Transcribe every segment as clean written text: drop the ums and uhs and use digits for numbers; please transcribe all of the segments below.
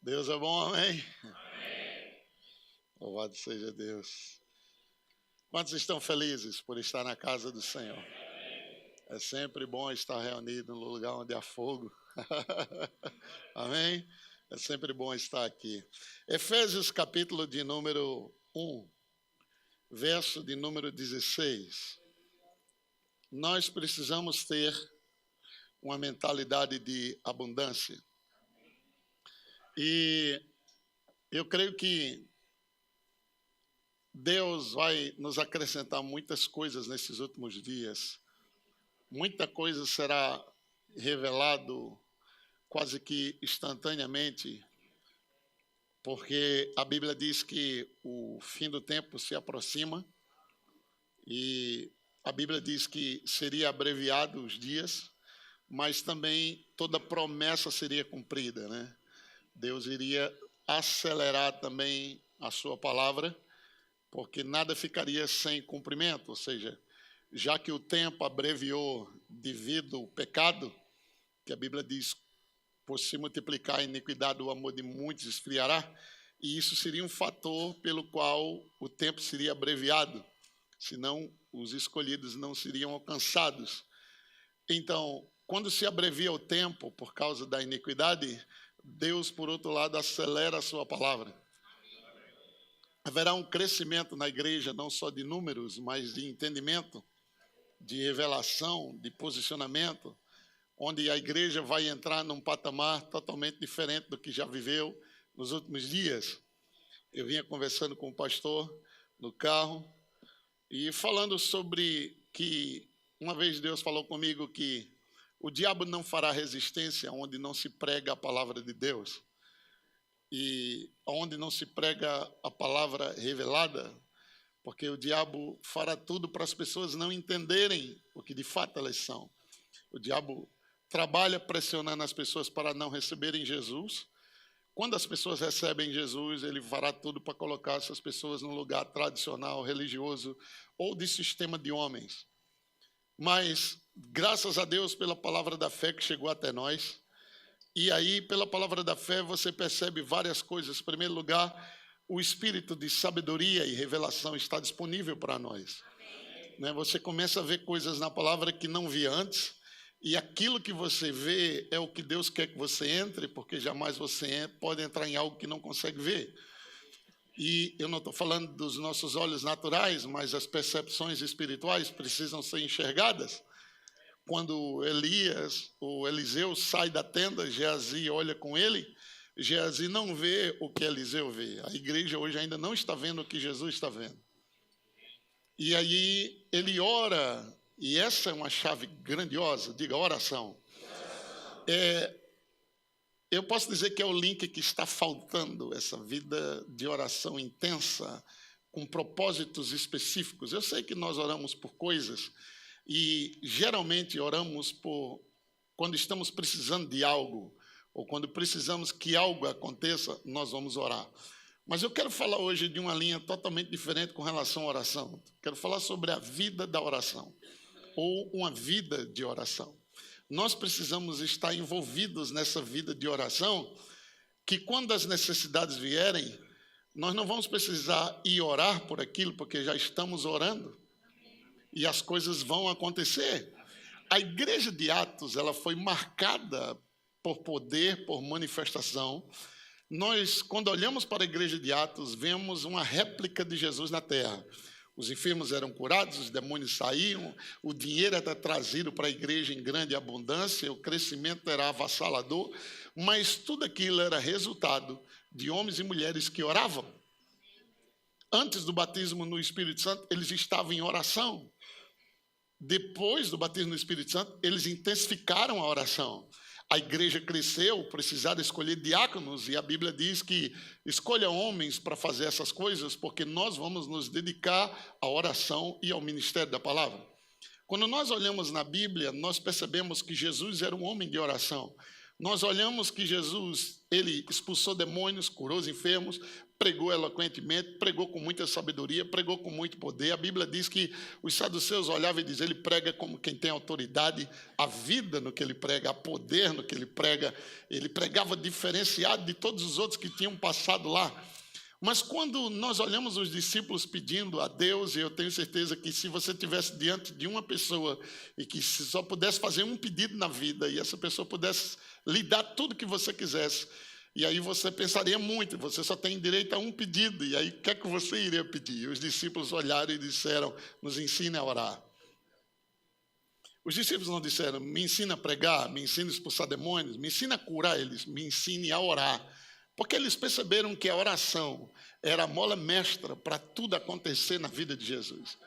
Deus é bom, amém? Louvado seja Deus. Quantos estão felizes por estar na casa do Senhor? É sempre bom estar reunido no lugar onde há fogo. Amém? É sempre bom estar aqui. Efésios capítulo de número 1, verso de número 16. Nós precisamos ter uma mentalidade de abundância. E eu creio que Deus vai nos acrescentar muitas coisas nesses últimos dias. Muita coisa será revelado quase que instantaneamente, porque a Bíblia diz que o fim do tempo se aproxima e a Bíblia diz que seria abreviado os dias, mas também toda promessa seria cumprida, né? Deus iria acelerar também a sua palavra, porque nada ficaria sem cumprimento, ou seja, já que o tempo abreviou devido ao pecado, que a Bíblia diz, por se multiplicar a iniquidade, o amor de muitos esfriará, e isso seria um fator pelo qual o tempo seria abreviado, senão os escolhidos não seriam alcançados. Então, quando se abrevia o tempo por causa da iniquidade, Deus, por outro lado, acelera a sua palavra. Haverá um crescimento na igreja, não só de números, mas de entendimento, de revelação, de posicionamento, onde a igreja vai entrar num patamar totalmente diferente do que já viveu nos últimos dias. Eu vinha conversando com o pastor no carro e falando sobre que uma vez Deus falou comigo que o diabo não fará resistência onde não se prega a palavra de Deus. E onde não se prega a palavra revelada, porque o diabo fará tudo para as pessoas não entenderem o que de fato elas são. O diabo trabalha pressionando as pessoas para não receberem Jesus. Quando as pessoas recebem Jesus, ele fará tudo para colocar essas pessoas num lugar tradicional, religioso ou de sistema de homens. Mas, graças a Deus pela palavra da fé que chegou até nós, e aí, pela palavra da fé, você percebe várias coisas. Em primeiro lugar, o espírito de sabedoria e revelação está disponível para nós. Né? Você começa a ver coisas na palavra que não via antes, e aquilo que você vê é o que Deus quer que você entre, porque jamais você pode entrar em algo que não consegue ver. E eu não estou falando dos nossos olhos naturais, mas as percepções espirituais precisam ser enxergadas. Quando Eliseu sai da tenda, Geazi olha com ele, Geazi não vê o que Eliseu vê. A igreja hoje ainda não está vendo o que Jesus está vendo. E aí ele ora, e essa é uma chave grandiosa, diga oração. Eu posso dizer que é o link que está faltando, essa vida de oração intensa, com propósitos específicos. Eu sei que nós oramos por coisas, e geralmente oramos quando estamos precisando de algo, ou quando precisamos que algo aconteça, nós vamos orar. Mas eu quero falar hoje de uma linha totalmente diferente com relação à oração. Quero falar sobre a vida da oração, ou uma vida de oração. Nós precisamos estar envolvidos nessa vida de oração, que quando as necessidades vierem, nós não vamos precisar ir orar por aquilo, porque já estamos orando. E as coisas vão acontecer. A igreja de Atos, ela foi marcada por poder, por manifestação. Nós, quando olhamos para a igreja de Atos, vemos uma réplica de Jesus na terra. Os enfermos eram curados, os demônios saíam, o dinheiro era trazido para a igreja em grande abundância, o crescimento era avassalador, mas tudo aquilo era resultado de homens e mulheres que oravam. Antes do batismo no Espírito Santo, eles estavam em oração. Depois do batismo no Espírito Santo, eles intensificaram a oração. A igreja cresceu, precisaram escolher diáconos, e a Bíblia diz que escolha homens para fazer essas coisas, porque nós vamos nos dedicar à oração e ao ministério da palavra. Quando nós olhamos na Bíblia, nós percebemos que Jesus era um homem de oração. Nós olhamos que Jesus, ele expulsou demônios, curou os enfermos, pregou eloquentemente, pregou com muita sabedoria, pregou com muito poder. A Bíblia diz que os saduceus olhavam e diziam, ele prega como quem tem autoridade, a vida no que ele prega, a poder no que ele prega. Ele pregava diferenciado de todos os outros que tinham passado lá. Mas quando nós olhamos os discípulos pedindo a Deus, e eu tenho certeza que se você estivesse diante de uma pessoa e que se só pudesse fazer um pedido na vida e essa pessoa pudesse lhe dar tudo que você quisesse, e aí você pensaria muito, você só tem direito a um pedido, e aí o que é que você iria pedir? E os discípulos olharam e disseram, nos ensine a orar. Os discípulos não disseram, me ensina a pregar, me ensina a expulsar demônios, me ensina a curar eles, me ensine a orar. Porque eles perceberam que a oração era a mola mestra para tudo acontecer na vida de Jesus.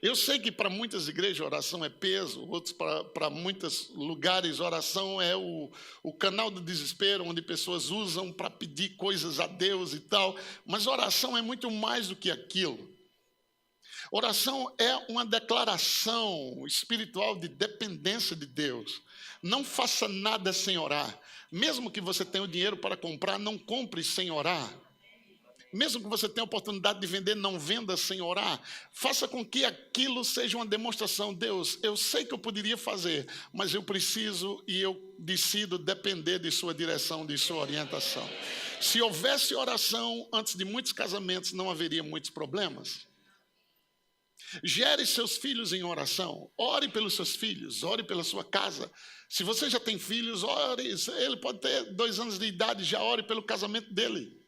Eu sei que para muitas igrejas oração é peso, outros para muitos lugares oração é o canal do desespero, onde pessoas usam para pedir coisas a Deus e tal, mas oração é muito mais do que aquilo. Oração é uma declaração espiritual de dependência de Deus. Não faça nada sem orar. Mesmo que você tenha o dinheiro para comprar, não compre sem orar. Mesmo que você tenha a oportunidade de vender, não venda sem orar. Faça com que aquilo seja uma demonstração. Deus, eu sei que eu poderia fazer, mas eu preciso e eu decido depender de sua direção, de sua orientação. Se houvesse oração antes de muitos casamentos, não haveria muitos problemas. Gere seus filhos em oração. Ore pelos seus filhos, ore pela sua casa. Se você já tem filhos, ore. Ele pode ter 2 anos de idade, já ore pelo casamento dele.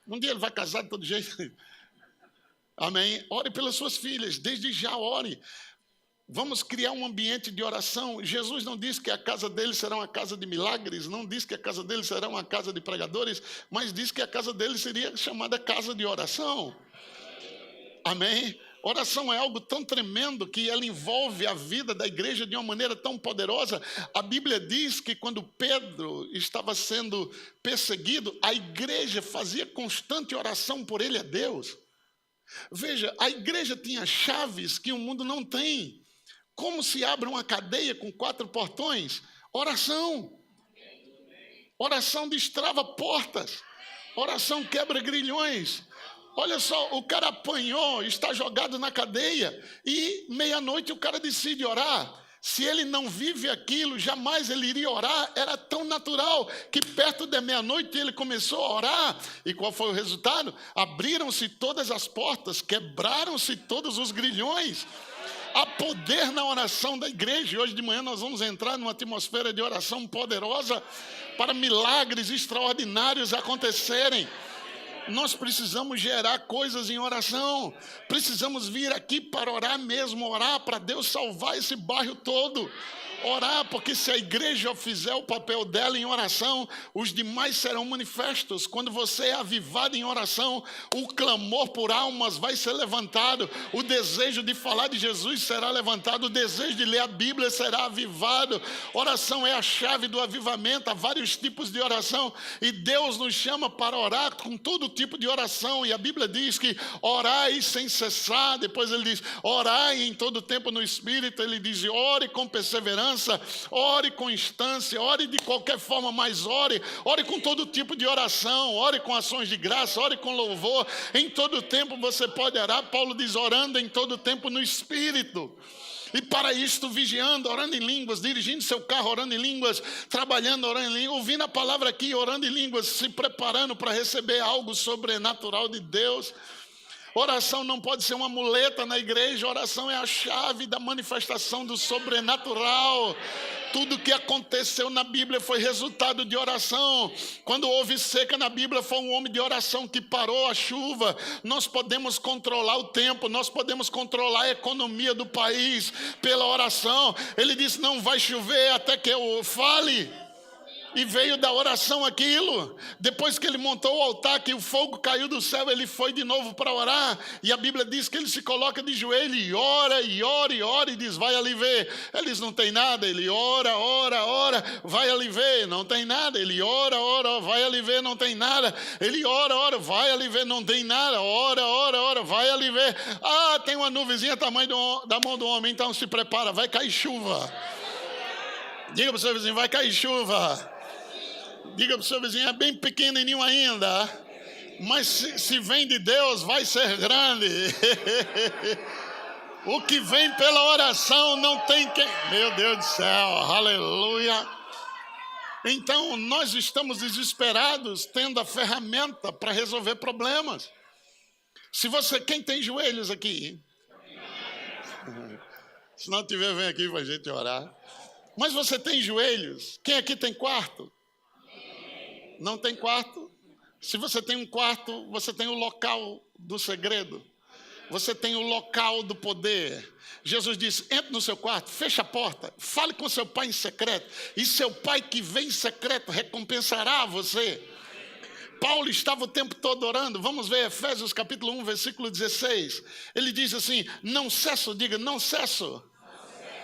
Um dia ele vai casar de todo jeito. Amém? Ore pelas suas filhas, desde já ore. Vamos criar um ambiente de oração. Jesus não disse que a casa dele será uma casa de milagres, não disse que a casa dele será uma casa de pregadores, mas disse que a casa dele seria chamada casa de oração. Amém? Oração é algo tão tremendo que ela envolve a vida da igreja de uma maneira tão poderosa. A Bíblia diz que quando Pedro estava sendo perseguido, a igreja fazia constante oração por ele a Deus. Veja, a igreja tinha chaves que o mundo não tem. Como se abre uma cadeia com 4 portões? Oração. Oração destrava portas. Oração quebra grilhões. Olha só, o cara apanhou, está jogado na cadeia e meia-noite o cara decide orar. Se ele não vive aquilo, jamais ele iria orar. Era tão natural que perto da meia-noite ele começou a orar. E qual foi o resultado? Abriram-se todas as portas, quebraram-se todos os grilhões. Há poder na oração da igreja. E hoje de manhã nós vamos entrar numa atmosfera de oração poderosa para milagres extraordinários acontecerem. Nós precisamos gerar coisas em oração. Precisamos vir aqui para orar mesmo, orar para Deus salvar esse bairro todo. Orar, porque se a igreja fizer o papel dela em oração, os demais serão manifestos. Quando você é avivado em oração, o clamor por almas vai ser levantado, o desejo de falar de Jesus será levantado, o desejo de ler a Bíblia será avivado. Oração é a chave do avivamento. Há vários tipos de oração e Deus nos chama para orar com todo tipo de oração. E a Bíblia diz que orai sem cessar. Depois ele diz, orai em todo tempo no Espírito. Ele diz, ore com perseverança, ore com instância, ore de qualquer forma, mas ore com todo tipo de oração, ore com ações de graça, ore com louvor. Em todo tempo você pode orar. Paulo diz, orando em todo tempo no Espírito. E para isto, vigiando, orando em línguas, dirigindo seu carro, orando em línguas, trabalhando, orando em línguas, ouvindo a palavra aqui, orando em línguas, se preparando para receber algo sobrenatural de Deus. Oração não pode ser uma muleta na igreja. Oração é a chave da manifestação do sobrenatural. Tudo que aconteceu na Bíblia foi resultado de oração. Quando houve seca na Bíblia, foi um homem de oração que parou a chuva. Nós podemos controlar o tempo, nós podemos controlar a economia do país pela oração. Ele disse, não vai chover até que eu fale. E veio da oração aquilo. Depois que ele montou o altar, que o fogo caiu do céu, ele foi de novo para orar. E a Bíblia diz que ele se coloca de joelho e ora, e ora, e ora, e diz, vai ali ver. Eles não tem nada. Ele ora, vai ali ver, não tem nada. Ele ora, vai ali ver, não tem nada. Ele ora, vai ali ver, não tem nada. Ora, vai ali ver. Ah, tem uma nuvenzinha tamanho da mão do homem, então se prepara, vai cair chuva. Diga para o seu vizinho, vai cair chuva. Diga para o seu vizinho, é bem pequenininho ainda, mas se vem de Deus, vai ser grande. O que vem pela oração não tem quem... Meu Deus do céu, aleluia. Então, nós estamos desesperados, tendo a ferramenta para resolver problemas. Quem tem joelhos aqui? Se não tiver, vem aqui para a gente orar. Mas você tem joelhos? Quem aqui tem quarto? Não tem quarto? Se você tem um quarto, você tem o local do segredo. Você tem o local do poder. Jesus disse, entre no seu quarto, feche a porta, fale com seu pai em secreto. E seu pai que vem em secreto recompensará você. Paulo estava o tempo todo orando. Vamos ver Efésios capítulo 1, versículo 16. Ele diz assim, não cesso, diga, não cesso.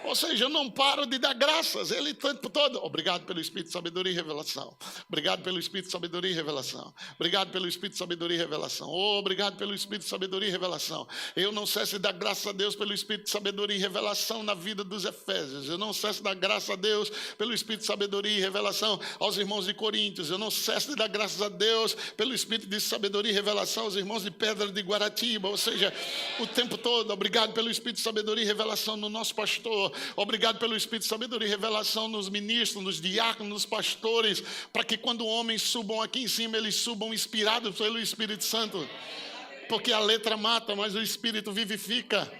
Ou seja, eu não paro de dar graças. Ele o tempo todo. Obrigado pelo Espírito de sabedoria e revelação. Obrigado pelo Espírito de sabedoria e revelação. Obrigado pelo Espírito de sabedoria e revelação. Obrigado pelo Espírito de sabedoria e revelação. Eu não cesso de dar graças a Deus pelo Espírito de sabedoria e revelação na vida dos Efésios. Eu não cesso de dar graças a Deus pelo Espírito de sabedoria e revelação aos irmãos de Coríntios. Eu não cesso de dar graças a Deus pelo Espírito de sabedoria e revelação aos irmãos de Pedra de Guaratiba. Ou seja, o tempo todo. Obrigado pelo Espírito de sabedoria e revelação no nosso pastor. Obrigado pelo Espírito de sabedoria e revelação nos ministros, nos diáconos, nos pastores, para que quando homens subam aqui em cima, eles subam inspirados pelo Espírito Santo. Porque a letra mata, mas o Espírito vivifica.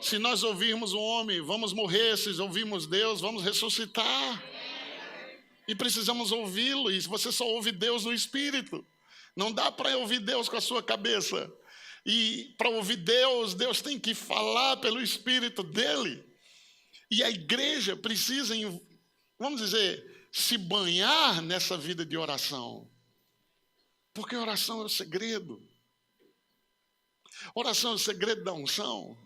Se nós ouvirmos o homem, vamos morrer. Se ouvirmos Deus, vamos ressuscitar. E precisamos ouvi-lo. E você só ouve Deus no Espírito. Não dá para ouvir Deus com a sua cabeça. E para ouvir Deus, Deus tem que falar pelo Espírito dele. E a igreja precisa, vamos dizer, se banhar nessa vida de oração. Porque oração é o segredo. Oração é o segredo da unção.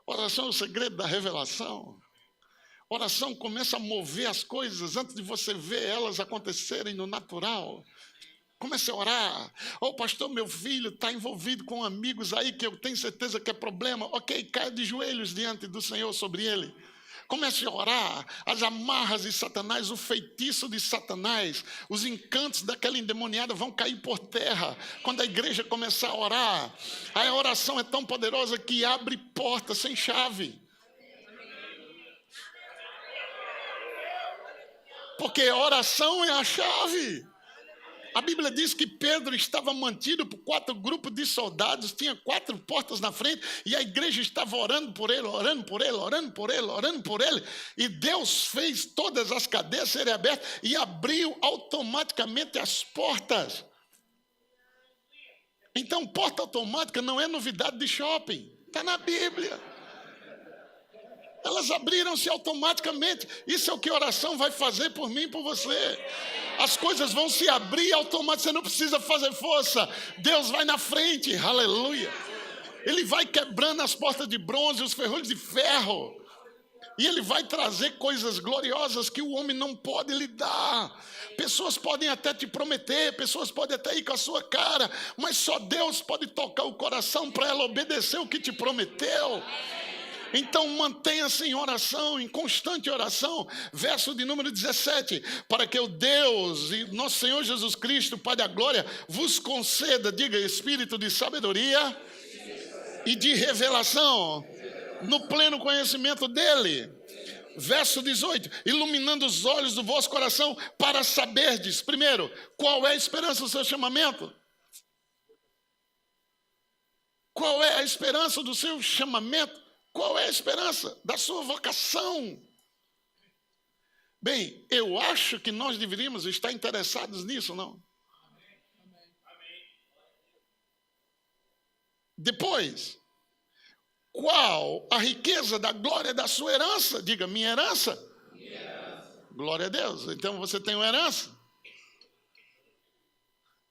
Oração é o segredo da revelação. Oração começa a mover as coisas antes de você ver elas acontecerem no natural. Comece a orar. Pastor, meu filho está envolvido com amigos aí que eu tenho certeza que é problema. Ok, caia de joelhos diante do Senhor sobre ele. Comece a orar. As amarras de Satanás, o feitiço de Satanás, os encantos daquela endemoniada vão cair por terra. Quando a igreja começar a orar, a oração é tão poderosa que abre portas sem chave. Porque a oração é a chave. A Bíblia diz que Pedro estava mantido por 4 grupos de soldados, tinha 4 portas na frente, e a igreja estava orando por ele, orando por ele, orando por ele, orando por ele, e Deus fez todas as cadeias serem abertas e abriu automaticamente as portas. Então, porta automática não é novidade de shopping, está na Bíblia. Elas abriram-se automaticamente. Isso é o que a oração vai fazer por mim e por você. As coisas vão se abrir automaticamente. Você não precisa fazer força. Deus vai na frente. Aleluia. Ele vai quebrando as portas de bronze, os ferrolhos de ferro. E ele vai trazer coisas gloriosas que o homem não pode lidar. Pessoas podem até te prometer, pessoas podem até ir com a sua cara, mas só Deus pode tocar o coração para ela obedecer o que te prometeu. Então mantenha-se em oração, em constante oração. Verso de número 17. Para que o Deus e nosso Senhor Jesus Cristo, Pai da glória, vos conceda, diga, espírito de sabedoria e de revelação, no pleno conhecimento dele. Verso 18. Iluminando os olhos do vosso coração, para saberdes, primeiro, qual é a esperança do seu chamamento. Qual é a esperança do seu chamamento? Qual é a esperança da sua vocação? Bem, eu acho que nós deveríamos estar interessados nisso, não? Depois, qual a riqueza da glória da sua herança? Diga, minha herança? Minha herança. Glória a Deus. Então você tem uma herança?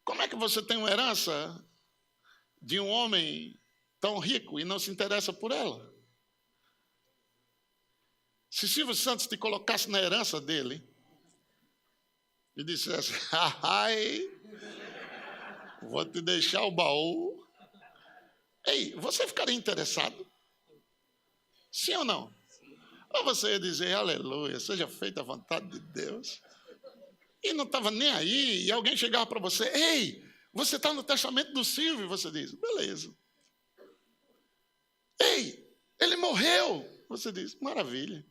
Como é que você tem uma herança de um homem tão rico e não se interessa por ela? Se Silvio Santos te colocasse na herança dele e dissesse, ai, vou te deixar o baú, ei, você ficaria interessado? Sim ou não? Ou você ia dizer, aleluia, seja feita a vontade de Deus. E não estava nem aí, e alguém chegava para você, ei, você está no testamento do Silvio, e você diz, beleza. Ei, ele morreu, você diz, maravilha.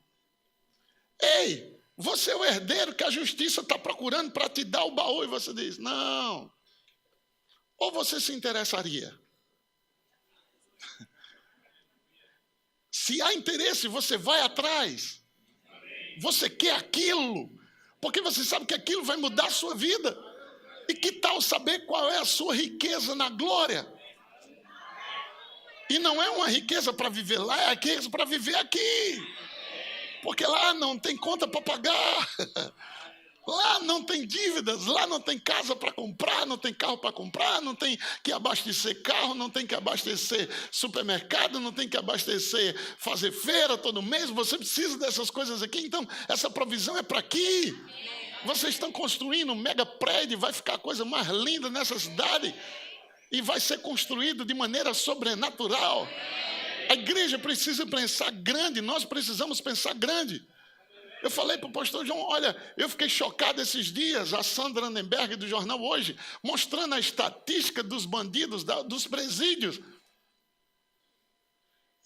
Ei, você é o herdeiro que a justiça está procurando para te dar o baú, e você diz, não. Ou você se interessaria? Se há interesse, você vai atrás. Você quer aquilo, porque você sabe que aquilo vai mudar a sua vida. E que tal saber qual é a sua riqueza na glória? E não é uma riqueza para viver lá, é a riqueza para viver aqui. Porque lá não tem conta para pagar. Lá não tem dívidas, lá não tem casa para comprar, não tem carro para comprar, não tem que abastecer carro, não tem que abastecer supermercado, não tem que abastecer, fazer feira todo mês. Você precisa dessas coisas aqui, então essa provisão é para aqui. Vocês estão construindo um mega prédio, vai ficar a coisa mais linda nessa cidade e vai ser construído de maneira sobrenatural. A igreja precisa pensar grande, nós precisamos pensar grande. Eu falei para o pastor João, olha, eu fiquei chocado esses dias, a Sandra Annenberg do Jornal Hoje, mostrando a estatística dos bandidos, dos presídios.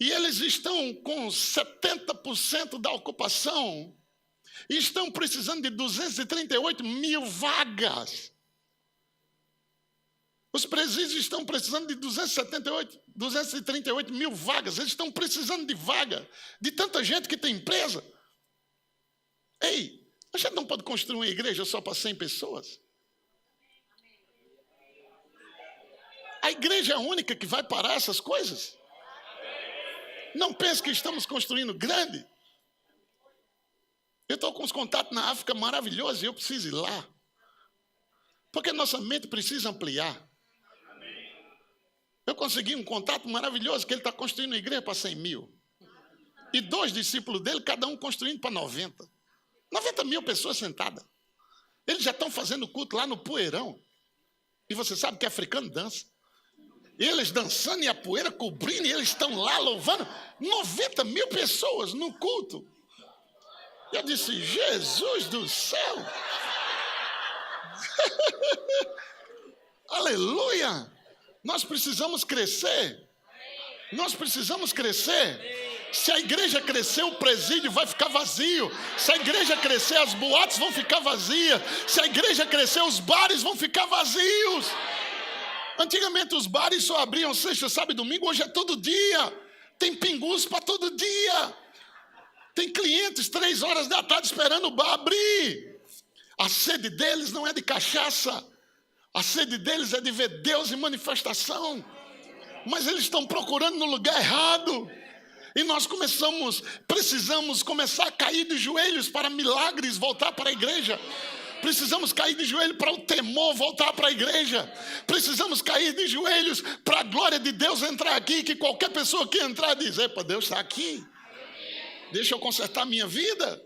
E eles estão com 70% da ocupação e estão precisando de 238 mil vagas. Os presídios estão precisando de 238 mil vagas, eles estão precisando de vaga, de tanta gente que tem empresa. Ei, a gente não pode construir uma igreja só para 100 pessoas. A igreja é a única que vai parar essas coisas. Não pense que estamos construindo grande. Eu estou com os contatos na África maravilhosos e eu preciso ir lá. Porque nossa mente precisa ampliar. Eu consegui um contato maravilhoso que ele está construindo uma igreja para 100 mil. E 2 discípulos dele, cada um construindo para 90. 90 mil pessoas sentadas. Eles já estão fazendo culto lá no poeirão. E você sabe que africano dança. Eles dançando e a poeira cobrindo, e eles estão lá louvando. 90 mil pessoas no culto. Eu disse, Jesus do céu. Aleluia. Nós precisamos crescer. Nós precisamos crescer. Se a igreja crescer, o presídio vai ficar vazio. Se a igreja crescer, as boates vão ficar vazias. Se a igreja crescer, os bares vão ficar vazios. Antigamente os bares só abriam sexta, sábado e domingo. Hoje é todo dia. Tem pingus para todo dia. Tem clientes 3 horas da tarde esperando o bar abrir. A sede deles não é de cachaça. A sede deles é de ver Deus em manifestação. Mas eles estão procurando no lugar errado. E nós precisamos começar a cair de joelhos para milagres voltar para a igreja. Precisamos cair de joelhos para o temor voltar para a igreja. Precisamos cair de joelhos para a glória de Deus entrar aqui. Que qualquer pessoa que entrar diz, epa, Deus está aqui. Deixa eu consertar a minha vida.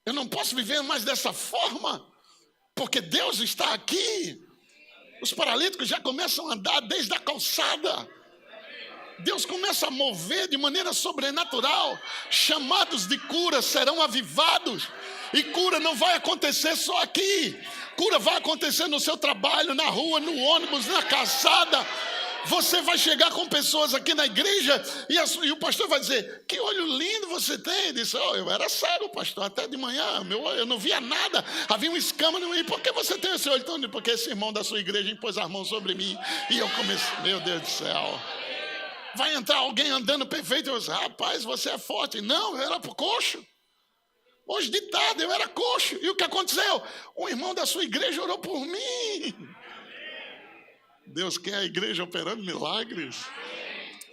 Eu não posso viver mais dessa forma. Porque Deus está aqui. Os paralíticos já começam a andar desde a calçada. Deus começa a mover de maneira sobrenatural. Chamados de cura serão avivados. E cura não vai acontecer só aqui. Cura vai acontecer no seu trabalho, na rua, no ônibus, na calçada. Você vai chegar com pessoas aqui na igreja e o pastor vai dizer, que olho lindo você tem. Ele disse, eu era cego, pastor, até de manhã, eu não via nada, havia uma escama no meio. Por que você tem esse olho? Então, porque esse irmão da sua igreja impôs as mãos sobre mim. E eu comecei, meu Deus do céu. Vai entrar alguém andando perfeito e eu disse, rapaz, você é forte. Não, eu era coxo. Hoje de tarde eu era coxo. E o que aconteceu? Um irmão da sua igreja orou por mim. Deus quer a igreja operando milagres.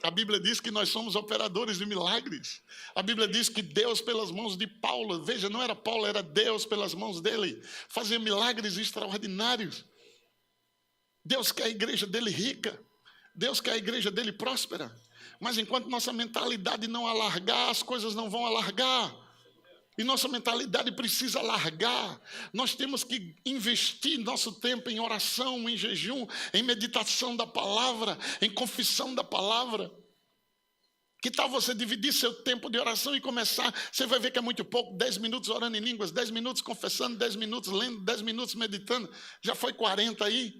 A Bíblia diz que nós somos operadores de milagres. A Bíblia diz que Deus pelas mãos de Paulo, veja, não era Paulo, era Deus pelas mãos dele, fazia milagres extraordinários. Deus quer a igreja dele rica. Deus quer a igreja dele próspera. Mas enquanto nossa mentalidade não alargar, as coisas não vão alargar. E nossa mentalidade precisa alargar. Nós temos que investir nosso tempo em oração, em jejum, em meditação da palavra, em confissão da palavra. Que tal você dividir seu tempo de oração e começar? Você vai ver que é muito pouco, 10 minutos orando em línguas, 10 minutos confessando, 10 minutos lendo, 10 minutos meditando. Já foi 40 aí.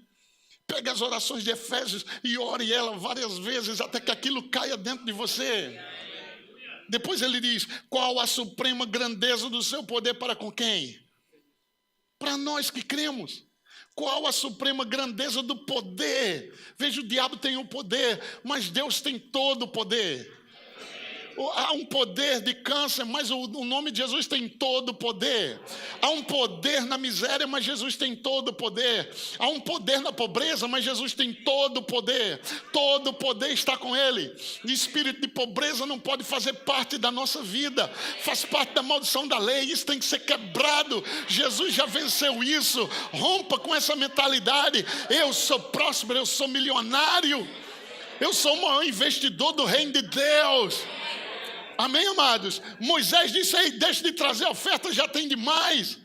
Pega as orações de Efésios e ore ela várias vezes até que aquilo caia dentro de você. Depois ele diz, qual a suprema grandeza do seu poder para com quem? Para nós que cremos. Qual a suprema grandeza do poder? Veja, o diabo tem o poder, mas Deus tem todo o poder. Há um poder de câncer, mas o nome de Jesus tem todo o poder. Há um poder na miséria, mas Jesus tem todo o poder. Há um poder na pobreza, mas Jesus tem todo o poder. Todo o poder está com Ele. O espírito de pobreza não pode fazer parte da nossa vida. Faz parte da maldição da lei. Isso tem que ser quebrado. Jesus já venceu isso. Rompa com essa mentalidade. Eu sou próspero, eu sou milionário. Eu sou o maior investidor do reino de Deus. Amém, amados? Moisés disse, ei, deixa de trazer oferta, já tem demais.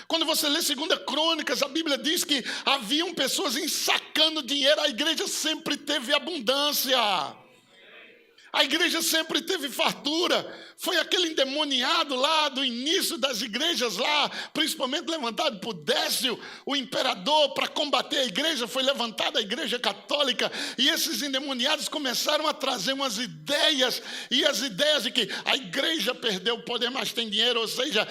Quando você lê 2 Crônicas, a Bíblia diz que haviam pessoas ensacando dinheiro, a igreja sempre teve abundância. A igreja sempre teve fartura. Foi aquele endemoniado lá do início das igrejas lá, principalmente levantado por Décio, o imperador, para combater a igreja. Foi levantada a igreja católica. E esses endemoniados começaram a trazer umas ideias. E as ideias de que a igreja perdeu o poder, mas tem dinheiro. Ou seja,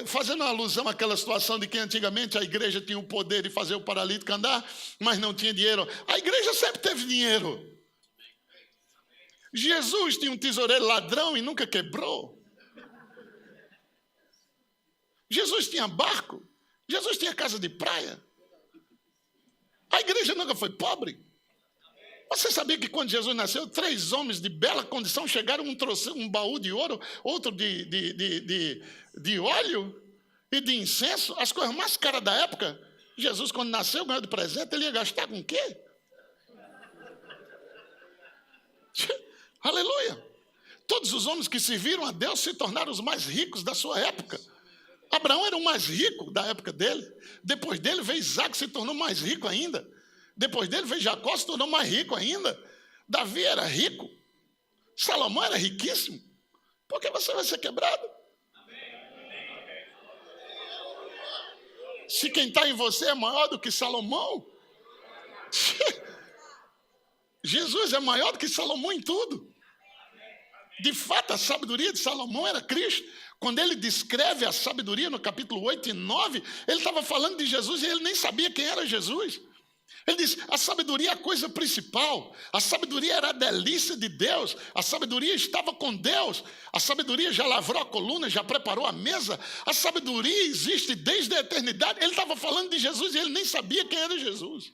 fazendo uma alusão àquela situação de que antigamente a igreja tinha o poder de fazer o paralítico andar, mas não tinha dinheiro. A igreja sempre teve dinheiro. Jesus tinha um tesoureiro ladrão e nunca quebrou. Jesus tinha barco. Jesus tinha casa de praia. A igreja nunca foi pobre. Você sabia que quando Jesus nasceu, 3 homens de bela condição chegaram, um trouxe um baú de ouro, outro de óleo e de incenso, as coisas mais caras da época. Jesus, quando nasceu, ganhou de presente, ele ia gastar com o quê? Aleluia! Todos os homens que serviram a Deus se tornaram os mais ricos da sua época. Abraão era o mais rico da época dele. Depois dele veio Isaac, se tornou mais rico ainda. Depois dele veio Jacó, se tornou mais rico ainda. Davi era rico. Salomão era riquíssimo. Por que você vai ser quebrado? Se quem está em você é maior do que Salomão, Jesus é maior do que Salomão em tudo. De fato, a sabedoria de Salomão era Cristo. Quando ele descreve a sabedoria no capítulo 8 e 9, ele estava falando de Jesus e ele nem sabia quem era Jesus. Ele diz, a sabedoria é a coisa principal. A sabedoria era a delícia de Deus. A sabedoria estava com Deus. A sabedoria já lavrou a coluna, já preparou a mesa. A sabedoria existe desde a eternidade. Ele estava falando de Jesus e ele nem sabia quem era Jesus.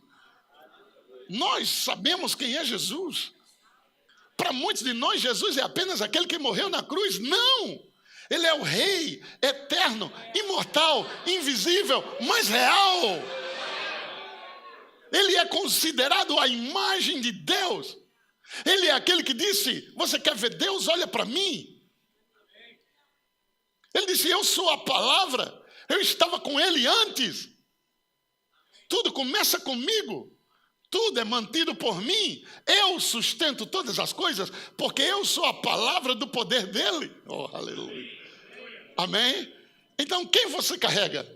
Nós sabemos quem é Jesus. Para muitos de nós, Jesus é apenas aquele que morreu na cruz. Não! Ele é o Rei eterno, imortal, invisível, mas real. Ele é considerado a imagem de Deus. Ele é aquele que disse, você quer ver Deus? Olha para mim. Ele disse, eu sou a palavra. Eu estava com ele antes. Tudo começa comigo. Tudo é mantido por mim. Eu sustento todas as coisas, porque eu sou a palavra do poder dele. Oh, aleluia. Amém? Então, quem você carrega?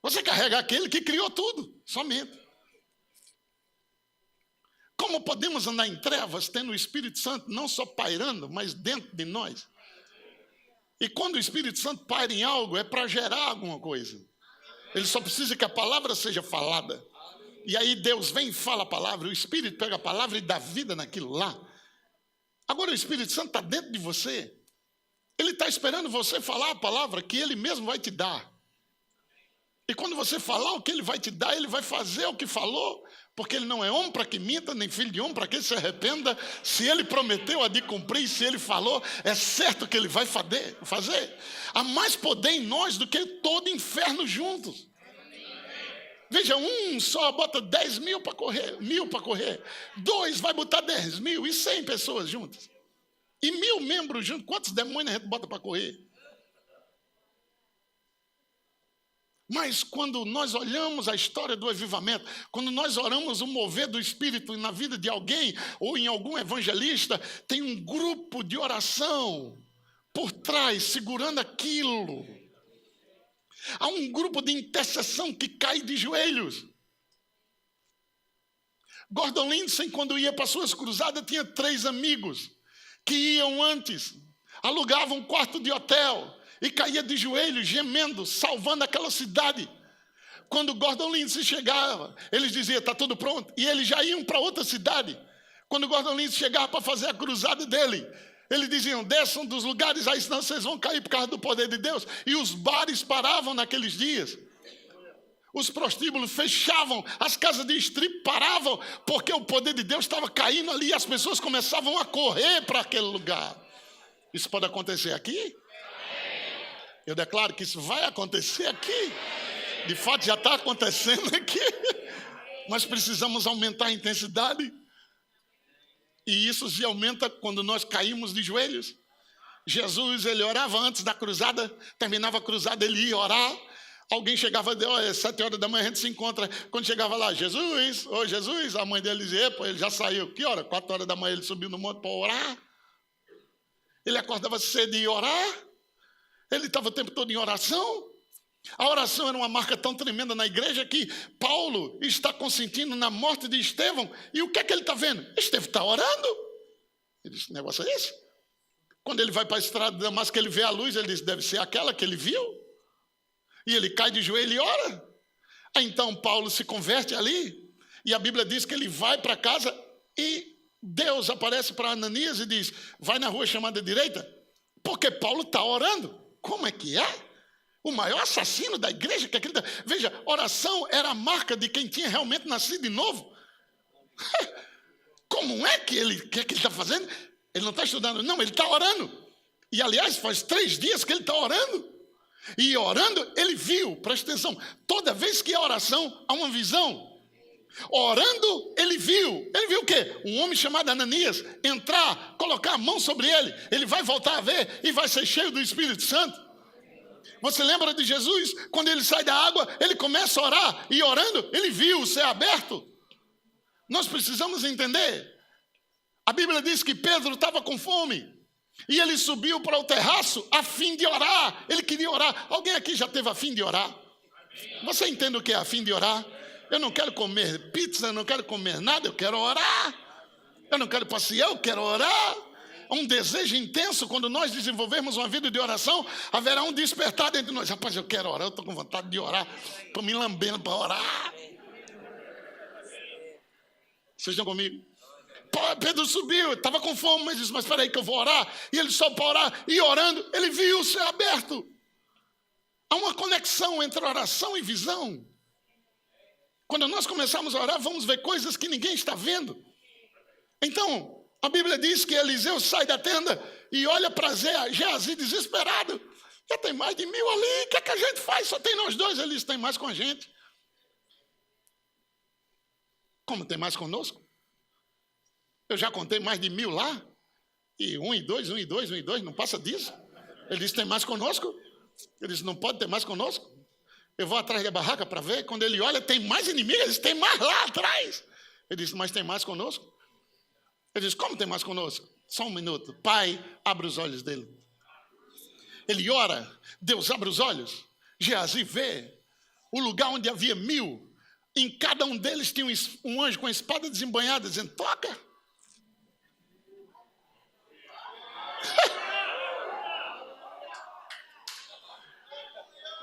Você carrega aquele que criou tudo, somente. Como podemos andar em trevas, tendo o Espírito Santo não só pairando, mas dentro de nós? E quando o Espírito Santo paira em algo, é para gerar alguma coisa. Ele só precisa que a palavra seja falada. E aí Deus vem e fala a palavra, o Espírito pega a palavra e dá vida naquilo lá. Agora o Espírito Santo está dentro de você. Ele está esperando você falar a palavra que ele mesmo vai te dar. E quando você falar o que ele vai te dar, ele vai fazer o que falou, porque ele não é homem para que minta, nem filho de homem para que se arrependa. Se ele prometeu, há de cumprir, se ele falou, é certo que ele vai fazer. Há mais poder em nós do que todo inferno juntos. Veja, um só bota 10 mil para correr, 1.000 para correr. 2 vai botar 10 mil e 100 pessoas juntas. E 1.000 membros juntos, quantos demônios a gente bota para correr? Mas quando nós olhamos a história do avivamento, quando nós oramos o mover do Espírito na vida de alguém ou em algum evangelista, tem um grupo de oração por trás, segurando aquilo. Há um grupo de intercessão que cai de joelhos. Gordon Lindsay, quando ia para suas cruzadas, tinha 3 amigos que iam antes, alugavam um quarto de hotel e caía de joelhos, gemendo, salvando aquela cidade. Quando Gordon Lindsay chegava, eles diziam, está tudo pronto, e eles já iam para outra cidade. Quando Gordon Lindsay chegava para fazer a cruzada dele, eles diziam, desçam dos lugares, aí senão vocês vão cair por causa do poder de Deus. E os bares paravam naqueles dias. Os prostíbulos fechavam, as casas de strip paravam, porque o poder de Deus estava caindo ali e as pessoas começavam a correr para aquele lugar. Isso pode acontecer aqui? Eu declaro que isso vai acontecer aqui. De fato, já está acontecendo aqui. Mas precisamos aumentar a intensidade. E isso se aumenta quando nós caímos de joelhos. Jesus, ele orava antes da cruzada, terminava a cruzada, ele ia orar. Alguém chegava, olha, 7 horas da manhã a gente se encontra. Quando chegava lá, Jesus, ô Jesus, a mãe dele dizia, epa, ele já saiu. Que hora? 4 horas da manhã ele subiu no monte para orar. Ele acordava cedo e ia orar. Ele estava o tempo todo em oração. A oração era uma marca tão tremenda na igreja que Paulo está consentindo na morte de Estevão. E o que é que ele está vendo? Estevão está orando. Ele disse, que negócio é esse? Quando ele vai para a estrada de Damasco, ele vê a luz, ele diz, deve ser aquela que ele viu. E ele cai de joelho e ora. Aí então Paulo se converte ali. E a Bíblia diz que ele vai para casa e Deus aparece para Ananias e diz, vai na rua chamada direita, porque Paulo está orando. Como é que é? O maior assassino da igreja que acredita. Veja, oração era a marca de quem tinha realmente nascido de novo. Como é que ele está fazendo? Ele não está estudando, não, ele está orando. E aliás, faz 3 dias que ele está orando. E orando, ele viu, presta atenção, toda vez que há oração, há uma visão. Orando, ele viu o quê? Um homem chamado Ananias entrar, colocar a mão sobre ele, ele vai voltar a ver e vai ser cheio do Espírito Santo. Você lembra de Jesus? Quando ele sai da água, ele começa a orar, e orando, ele viu o céu aberto. Nós precisamos entender. A Bíblia diz que Pedro estava com fome, e ele subiu para o terraço a fim de orar. Ele queria orar. Alguém aqui já teve a fim de orar? Você entende o que é a fim de orar? Eu não quero comer pizza, eu não quero comer nada, eu quero orar. Eu não quero passear, eu quero orar. Um desejo intenso, quando nós desenvolvermos uma vida de oração, haverá um despertar dentro de nós. Rapaz, eu quero orar, eu estou com vontade de orar. Estou me lambendo para orar. Vocês estão comigo? Pedro subiu, estava com fome, mas disse, mas espera aí que eu vou orar. E ele só para orar, e orando, ele viu o céu aberto. Há uma conexão entre oração e visão. Quando nós começamos a orar, vamos ver coisas que ninguém está vendo. Então, a Bíblia diz que Eliseu sai da tenda e olha para Geazi desesperado. Já tem mais de 1000 ali, o que é que a gente faz? Só tem nós dois. Ele disse, tem mais com a gente. Como tem mais conosco? Eu já contei mais de 1000 lá. E 1 e 2, 1 e 2, 1 e 2, não passa disso. Ele disse, tem mais conosco? Ele disse, não pode ter mais conosco. Eu vou atrás da barraca para ver. Quando ele olha, tem mais inimigos. Ele disse, tem mais lá atrás. Ele disse, mas tem mais conosco? Ele disse, como tem mais conosco? Só um minuto. Pai, abre os olhos dele. Ele ora, Deus abre os olhos. Geazi vê o lugar onde havia 1000. Em cada um deles tinha um anjo com a espada desembanhada, dizendo, toca.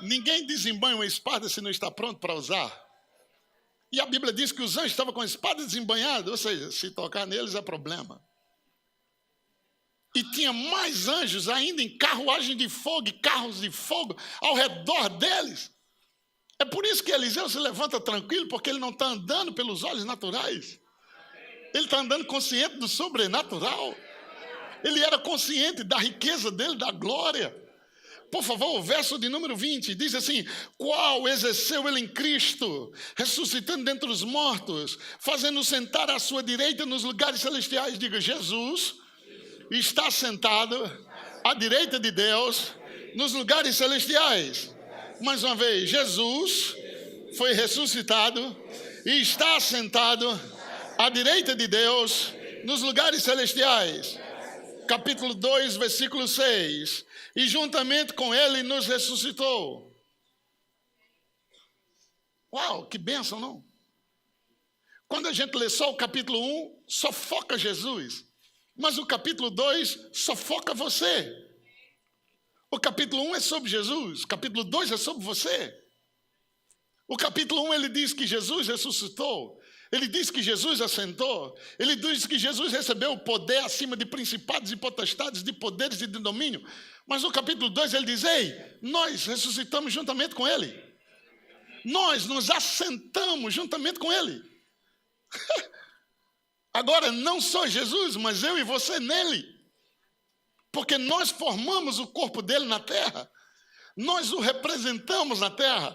Ninguém desembanha uma espada se não está pronto para usar. E a Bíblia diz que os anjos estavam com a espada desembanhada, ou seja, se tocar neles é problema. E tinha mais anjos ainda em carruagem de fogo e carros de fogo ao redor deles. É por isso que Eliseu se levanta tranquilo, porque ele não está andando pelos olhos naturais. Ele está andando consciente do sobrenatural. Ele era consciente da riqueza dele, da glória. Por favor, o verso de número 20 diz assim, qual exerceu ele em Cristo, ressuscitando dentre os mortos, fazendo sentar à sua direita nos lugares celestiais. Diga, Jesus está sentado à direita de Deus nos lugares celestiais. Mais uma vez, Jesus foi ressuscitado e está assentado à direita de Deus nos lugares celestiais. Capítulo 2, versículo 6. E juntamente com ele nos ressuscitou. Uau, que bênção, não? Quando a gente lê só o capítulo 1, só foca Jesus. Mas o capítulo 2 só foca você. O capítulo 1 é sobre Jesus, o capítulo 2 é sobre você. O capítulo 1 ele diz que Jesus ressuscitou. Ele diz que Jesus assentou. Ele diz que Jesus recebeu o poder acima de principados e potestades, de poderes e de domínio. Mas no capítulo 2 ele diz, ei, nós ressuscitamos juntamente com ele. Nós nos assentamos juntamente com ele. Agora, não só Jesus, mas eu e você nele. Porque nós formamos o corpo dele na terra. Nós o representamos na terra.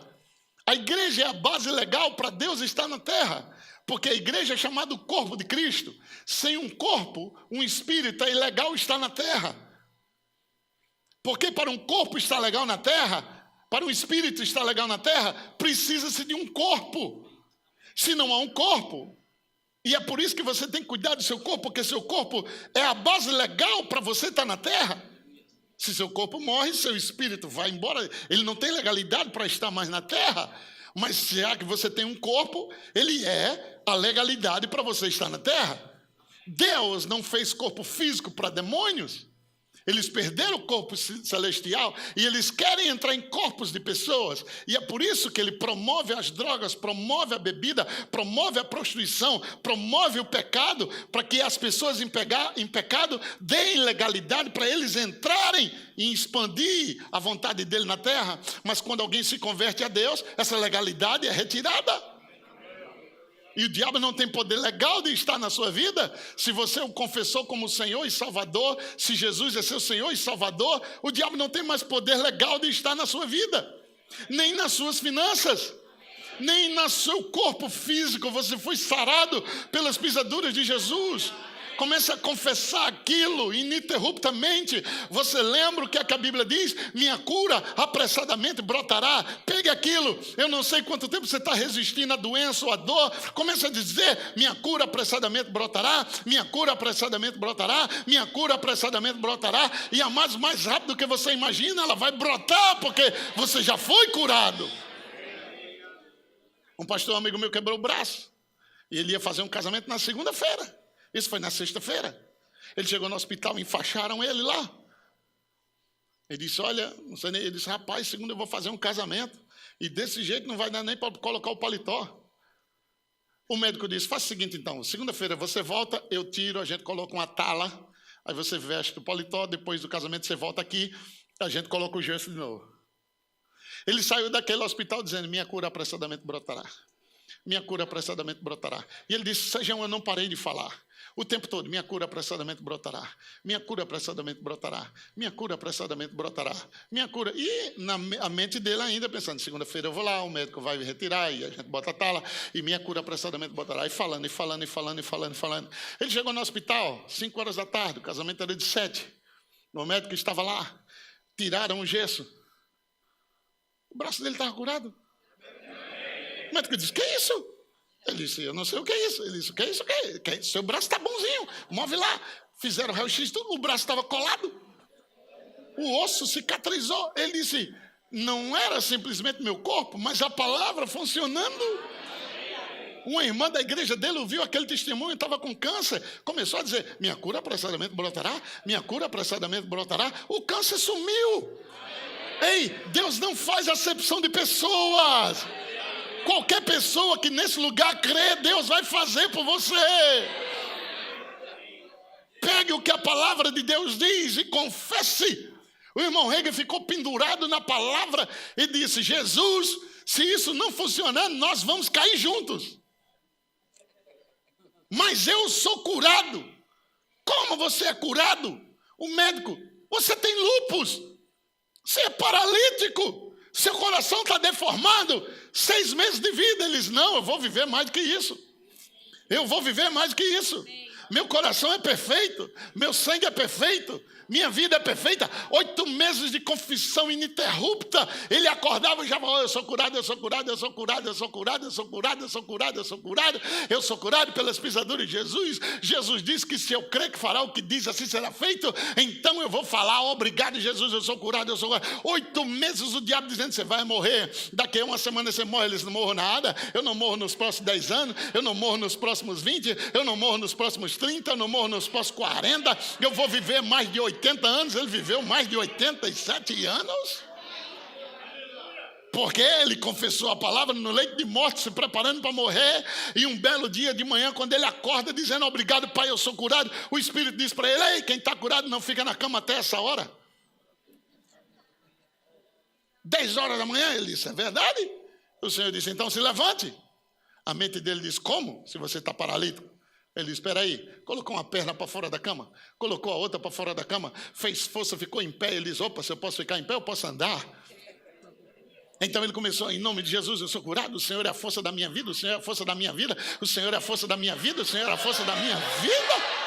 A igreja é a base legal para Deus estar na terra. Porque a igreja é chamada o corpo de Cristo. Sem um corpo, um espírito é ilegal estar na terra. Porque para um corpo estar legal na terra, para um espírito estar legal na terra, precisa-se de um corpo. Se não há um corpo, e é por isso que você tem que cuidar do seu corpo, porque seu corpo é a base legal para você estar na terra. Se seu corpo morre, seu espírito vai embora. Ele não tem legalidade para estar mais na terra. Mas se é que você tem um corpo, ele é a legalidade para você estar na terra. Deus não fez corpo físico para demônios. Eles perderam o corpo celestial e eles querem entrar em corpos de pessoas. E é por isso que ele promove as drogas, promove a bebida, promove a prostituição, promove o pecado, para que as pessoas em pecado deem legalidade para eles entrarem e expandir a vontade dele na terra. Mas quando alguém se converte a Deus, essa legalidade é retirada. E o diabo não tem poder legal de estar na sua vida. Se você o confessou como Senhor e Salvador, se Jesus é seu Senhor e Salvador, o diabo não tem mais poder legal de estar na sua vida, nem nas suas finanças, nem no seu corpo físico. Você foi sarado pelas pisaduras de Jesus. Comece a confessar aquilo ininterruptamente. Você lembra o que a Bíblia diz? Minha cura apressadamente brotará. Pegue aquilo. Eu não sei quanto tempo você está resistindo à doença ou à dor. Comece a dizer, minha cura apressadamente brotará. Minha cura apressadamente brotará. Minha cura apressadamente brotará. E a mais rápido que você imagina, ela vai brotar, porque você já foi curado. Um pastor amigo meu quebrou o braço. E ele ia fazer um casamento na segunda-feira. Isso foi na sexta-feira. Ele chegou no hospital, enfaixaram ele lá. Ele disse, olha, não sei nem. Ele disse, rapaz, segunda eu vou fazer um casamento. E desse jeito não vai dar nem para colocar o paletó. O médico disse, faça o seguinte então, segunda-feira você volta, eu tiro, a gente coloca uma tala. Aí você veste o paletó, depois do casamento você volta aqui, a gente coloca o gesso de novo. Ele saiu daquele hospital dizendo, minha cura apressadamente brotará. Minha cura apressadamente brotará. E ele disse, Sejão, eu não parei de falar. O tempo todo, minha cura apressadamente brotará. Minha cura apressadamente brotará. Minha cura apressadamente brotará. Minha cura. E a mente dele ainda pensando, segunda-feira eu vou lá, o médico vai me retirar, e a gente bota a tala, e minha cura apressadamente brotará. E falando. Ele chegou no hospital, 5 horas da tarde, o casamento era de 7. O médico estava lá, tiraram o gesso. O braço dele estava curado. O médico disse, que é isso? Ele disse, eu não sei o que é isso. Ele disse, o que é isso? Que é isso? Seu braço está bonzinho, move lá. Fizeram raio-x, tudo, o braço estava colado. O osso cicatrizou. Ele disse, não era simplesmente meu corpo, mas a palavra funcionando. Uma irmã da igreja dele ouviu aquele testemunho, estava com câncer, começou a dizer, minha cura apressadamente brotará, minha cura apressadamente brotará. O câncer sumiu. Ei, Deus não faz acepção de pessoas. Qualquer pessoa que nesse lugar crê, Deus vai fazer por você. Pegue o que a palavra de Deus diz e confesse. O irmão Hegel ficou pendurado na palavra e disse, Jesus, se isso não funcionar, nós vamos cair juntos. Mas eu sou curado. Como você é curado? O médico, você tem lúpus. Você é paralítico. Seu coração está deformado. 6 meses de vida. Eles, não, eu vou viver mais do que isso. Eu vou viver mais do que isso. Meu coração é perfeito, meu sangue é perfeito, minha vida é perfeita. 8 meses de confissão ininterrupta. Ele acordava e já falava: eu sou curado, eu sou curado, eu sou curado, eu sou curado, eu sou curado, eu sou curado, eu sou curado, eu sou curado pelas pisaduras de Jesus. Jesus disse que se eu crer que fará o que diz, assim será feito. Então eu vou falar: obrigado, Jesus, eu sou curado, eu sou curado. 8 meses o diabo dizendo: você vai morrer, daqui a uma semana você morre. Eles não morram nada. Eu não morro nos próximos 10 anos, eu não morro nos próximos 20, eu não morro nos próximos 30, eu não morro nos próximos 40, eu vou viver mais de 80 anos. Ele viveu mais de 87 anos, porque ele confessou a palavra no leito de morte, se preparando para morrer. E um belo dia de manhã, quando ele acorda dizendo: obrigado, Pai, eu sou curado, o Espírito diz para ele: ei, quem está curado não fica na cama até essa hora. 10 horas da manhã. Ele disse: é verdade? O Senhor disse: então se levante. A mente dele diz: como? Se você está paralítico. Ele disse: espera aí. Colocou uma perna para fora da cama, colocou a outra para fora da cama, fez força, ficou em pé. Ele disse: opa, se eu posso ficar em pé, eu posso andar. Então ele começou: em nome de Jesus, eu sou curado, o Senhor é a força da minha vida, o Senhor é a força da minha vida, o Senhor é a força da minha vida, o Senhor é a força da minha vida.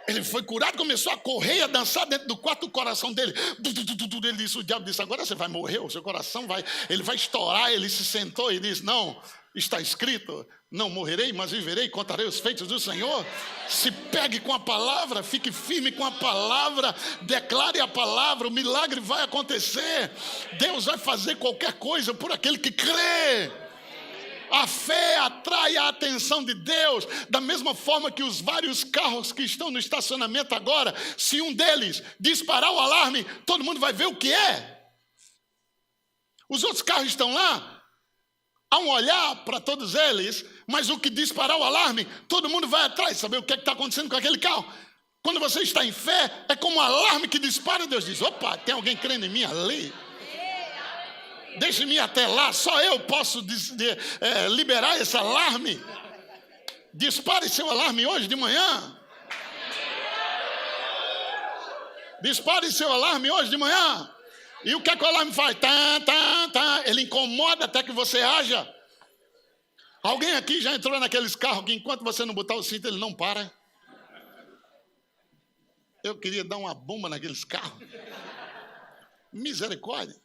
Ele foi curado, começou a correr e a dançar dentro do quarto do coração dele. Ele disse, o diabo disse: agora você vai morrer, o seu coração ele vai estourar. Ele se sentou e disse: não, está escrito, não morrerei, mas viverei e contarei os feitos do Senhor. Se pegue com a palavra, fique firme com a palavra, declare a palavra, o milagre vai acontecer. Deus vai fazer qualquer coisa por aquele que crê. A fé atrai a atenção de Deus, da mesma forma que os vários carros que estão no estacionamento agora, se um deles disparar o alarme, todo mundo vai ver o que é. Os outros carros estão lá, há um olhar para todos eles, mas o que disparar o alarme, todo mundo vai atrás, saber o que está acontecendo com aquele carro. Quando você está em fé, é como um alarme que dispara. Deus diz: opa, tem alguém crendo em mim ali? Deixe-me ir até lá, só eu posso liberar esse alarme. Dispare seu alarme hoje de manhã. Dispare seu alarme hoje de manhã. E o que é que o alarme faz? Ele incomoda até que você haja. Alguém aqui já entrou naqueles carros que enquanto você não botar o cinto, ele não para? Eu queria dar uma bomba naqueles carros. Misericórdia.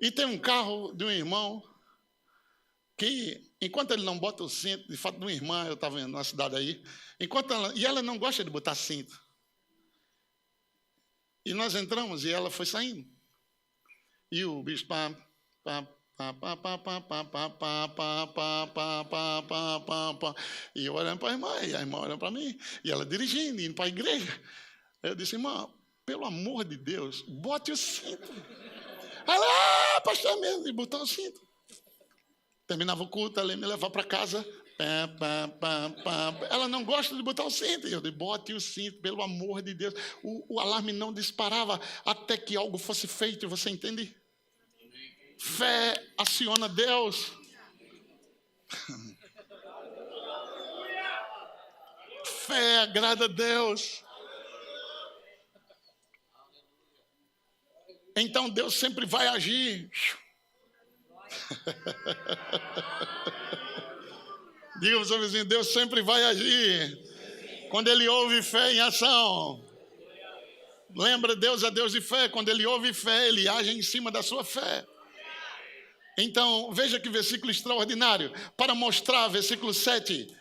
E tem um carro de um irmão que, enquanto ele não bota o cinto, de fato, de uma irmã, eu estava na cidade aí, e ela não gosta de botar cinto. E nós entramos e ela foi saindo. E o bicho e eu olhando para a irmã, e a irmã olhando para mim, e ela dirigindo, indo para a igreja. Eu disse: irmã, pelo amor de Deus, bote o cinto. Ela: pastor, mesmo, e botou o cinto. Terminava o culto, ela ia me levar para casa. Ela não gosta de botar o cinto. E eu disse: bote o cinto, pelo amor de Deus. O alarme não disparava até que algo fosse feito, você entende? Fé aciona Deus. Fé agrada a Deus. Então Deus sempre vai agir. Diga para o seu vizinho: Deus sempre vai agir. Quando Ele ouve fé em ação. Lembra, Deus é Deus de fé. Quando Ele ouve fé, Ele age em cima da sua fé. Então, veja que versículo extraordinário. Para mostrar, versículo 7,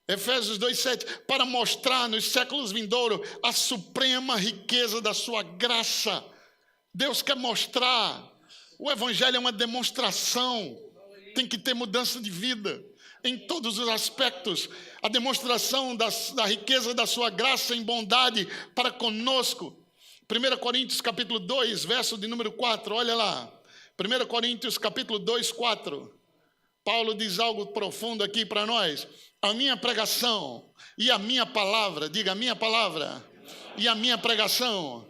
Efésios 2:7, para mostrar nos séculos vindouros a suprema riqueza da sua graça. Deus quer mostrar. O evangelho é uma demonstração. Tem que ter mudança de vida em todos os aspectos. A demonstração da riqueza da sua graça em bondade para conosco. 1 Coríntios capítulo 2, verso de número 4, olha lá. 1 Coríntios capítulo 2, 4. Paulo diz algo profundo aqui para nós. A minha pregação e a minha palavra, diga: a minha palavra e a minha pregação,